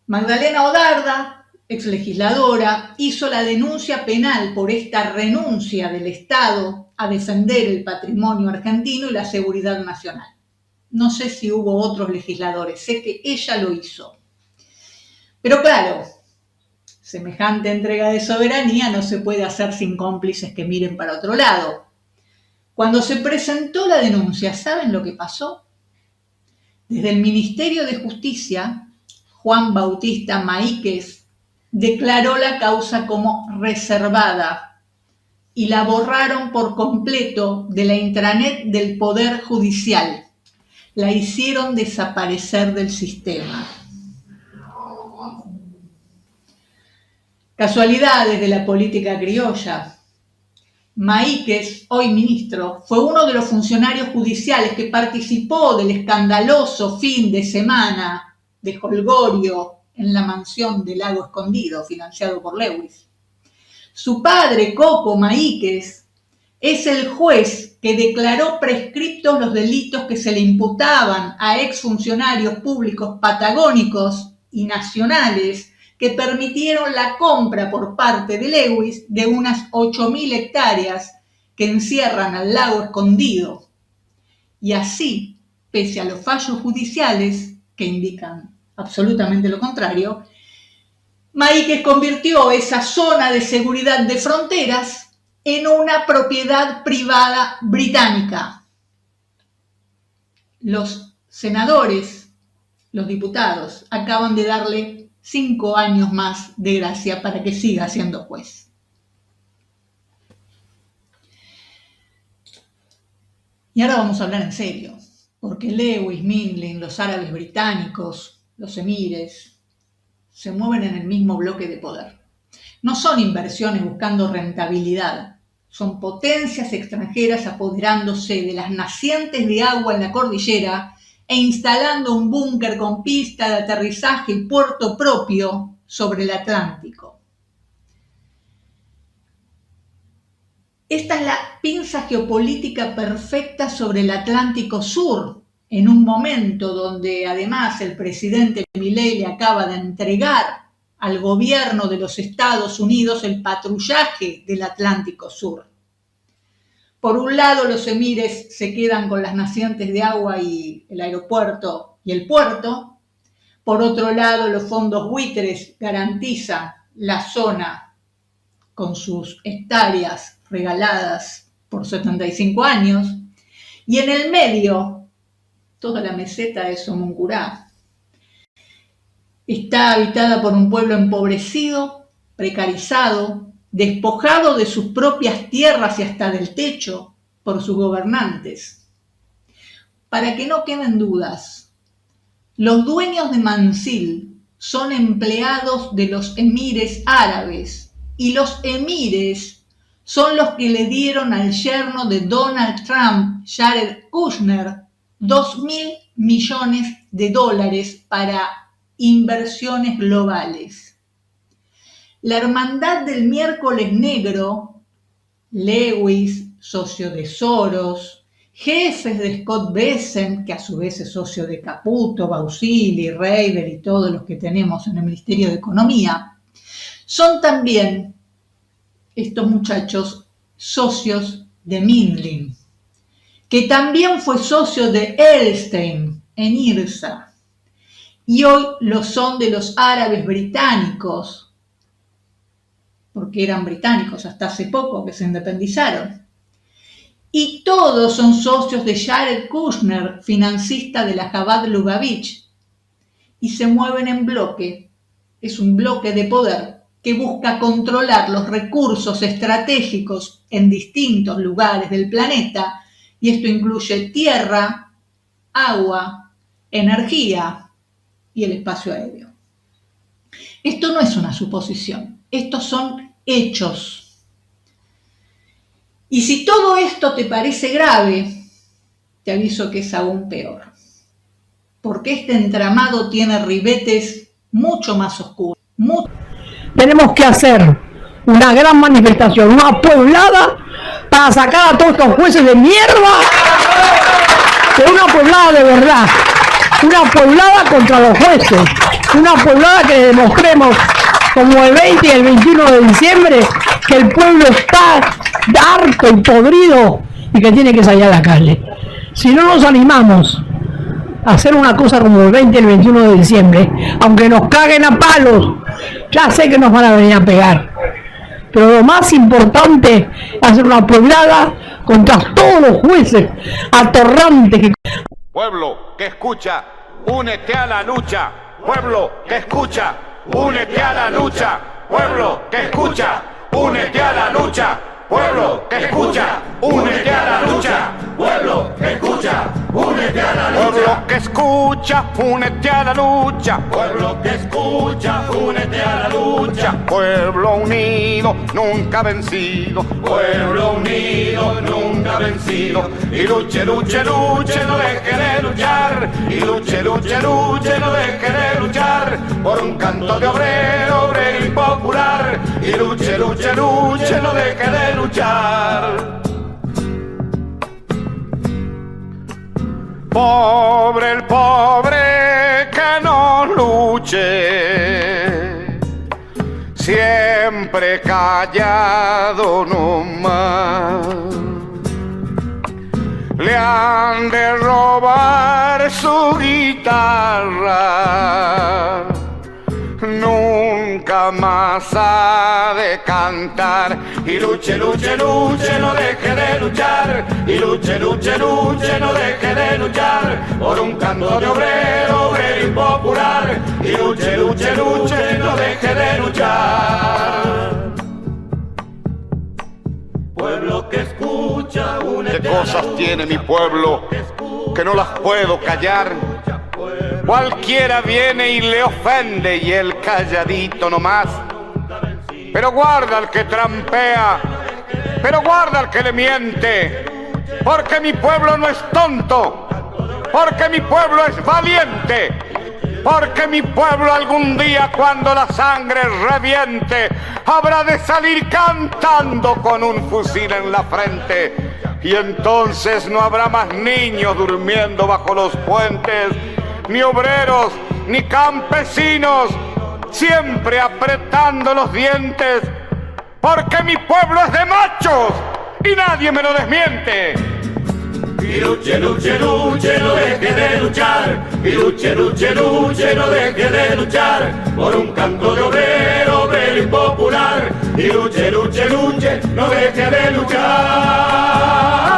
Magdalena Odarda, exlegisladora, hizo la denuncia penal por esta renuncia del Estado a defender el patrimonio argentino y la seguridad nacional. No sé si hubo otros legisladores, sé que ella lo hizo. Pero claro, semejante entrega de soberanía no se puede hacer sin cómplices que miren para otro lado. Cuando se presentó la denuncia, ¿saben lo que pasó? Desde el Ministerio de Justicia, Juan Bautista Maíquez declaró la causa como reservada y la borraron por completo de la intranet del Poder Judicial. La hicieron desaparecer del sistema. Casualidades de la política criolla. Maíquez, hoy ministro, fue uno de los funcionarios judiciales que participó del escandaloso fin de semana de jolgorio en la mansión de Lago Escondido, financiado por Lewis. Su padre, Coco Maíquez, es el juez que declaró prescriptos los delitos que se le imputaban a exfuncionarios públicos patagónicos y nacionales que permitieron la compra por parte de Lewis de unas 8.000 hectáreas que encierran al Lago Escondido. Y así, pese a los fallos judiciales que indican absolutamente lo contrario, Maíquez convirtió esa zona de seguridad de fronteras en una propiedad privada británica. Los senadores, los diputados, acaban de darle 5 años más de gracia para que siga siendo juez. Y ahora vamos a hablar en serio, porque Lewis, Mindlin, los árabes británicos los emires, se mueven en el mismo bloque de poder. No son inversiones buscando rentabilidad, son potencias extranjeras apoderándose de las nacientes de agua en la cordillera e instalando un búnker con pista de aterrizaje y puerto propio sobre el Atlántico. Esta es la pinza geopolítica perfecta sobre el Atlántico Sur, en un momento donde además el presidente Milei le acaba de entregar al gobierno de los Estados Unidos el patrullaje del Atlántico Sur. Por un lado, los emires se quedan con las nacientes de agua y el aeropuerto y el puerto. Por otro lado, los fondos buitres garantizan la zona con sus hectáreas regaladas por 75 años. Y en el medio, toda la meseta de Somoncurá está habitada por un pueblo empobrecido, precarizado, despojado de sus propias tierras y hasta del techo por sus gobernantes. Para que no queden dudas, los dueños de Mansil son empleados de los emires árabes y los emires son los que le dieron al yerno de Donald Trump, Jared Kushner, $2.000 millones para inversiones globales. La hermandad del miércoles negro, Lewis, socio de Soros, jefes de Scott Bessent, que a su vez es socio de Caputo, Bausili, Reiber y todos los que tenemos en el Ministerio de Economía, son también estos muchachos socios de Mindlin, que también fue socio de Edelstein en IRSA, y hoy lo son de los árabes británicos, porque eran británicos hasta hace poco que se independizaron. Y todos son socios de Jared Kushner, financista de la Chabad Lubavitch, y se mueven en bloque. Es un bloque de poder que busca controlar los recursos estratégicos en distintos lugares del planeta, y esto incluye tierra, agua, energía y el espacio aéreo. Esto no es una suposición, estos son hechos. Y si todo esto te parece grave, te aviso que es aún peor, porque este entramado tiene ribetes mucho más oscuros. Tenemos que hacer una gran manifestación, una pueblada para sacar a todos estos jueces de mierda, pero una pueblada de verdad, una pueblada contra los jueces, una pueblada que demostremos como el 20 y el 21 de diciembre que el pueblo está harto y podrido y que tiene que salir a la calle. Si no nos animamos a hacer una cosa como el 20 y el 21 de diciembre, aunque nos caguen a palos, ya sé que nos van a venir a pegar, pero lo más importante es hacer una pueblada contra todos los jueces atorrantes que... Pueblo que escucha, únete a la lucha. Pueblo que escucha, únete a la lucha. Pueblo que escucha, únete a la lucha. Pueblo que escucha, únete a la lucha. Pueblo que escucha, únete a la lucha. Pueblo que escucha, únete a la lucha. Pueblo que escucha, únete a la lucha. Pueblo unido, nunca vencido. Pueblo unido, nunca vencido. Y luche, luche, luche, no deje de luchar. Y luche, luche, luche, no deje de luchar. Por un canto de obrero, obrero y popular. Y luche, luche, luche, no deje de luchar. Pobre el pobre que no luche, siempre callado nomás. Le han de robar su guitarra, nunca más ha de cantar. Y luche, luche, luche, no deje de luchar. Y luche, luche, luche, no deje de luchar. Por un canto de obrero, obrero y popular. Y luche, luche, luche, no deje de luchar. Pueblo que escucha, únete. ¿Qué cosas tiene mi pueblo que no las puedo callar? Cualquiera viene y le ofende y él calladito nomás. Pero guarda al que trampea, pero guarda al que le miente, porque mi pueblo no es tonto, porque mi pueblo es valiente, porque mi pueblo algún día cuando la sangre reviente habrá de salir cantando con un fusil en la frente. Y entonces no habrá más niños durmiendo bajo los puentes, ni obreros, ni campesinos, siempre apretando los dientes, porque mi pueblo es de machos y nadie me lo desmiente. Y luche, luche, luche, no deje de luchar. Y luche, luche, luche, no deje de luchar por un canto de obrero, obrero y popular. Y luche, luche, luche, no deje de luchar.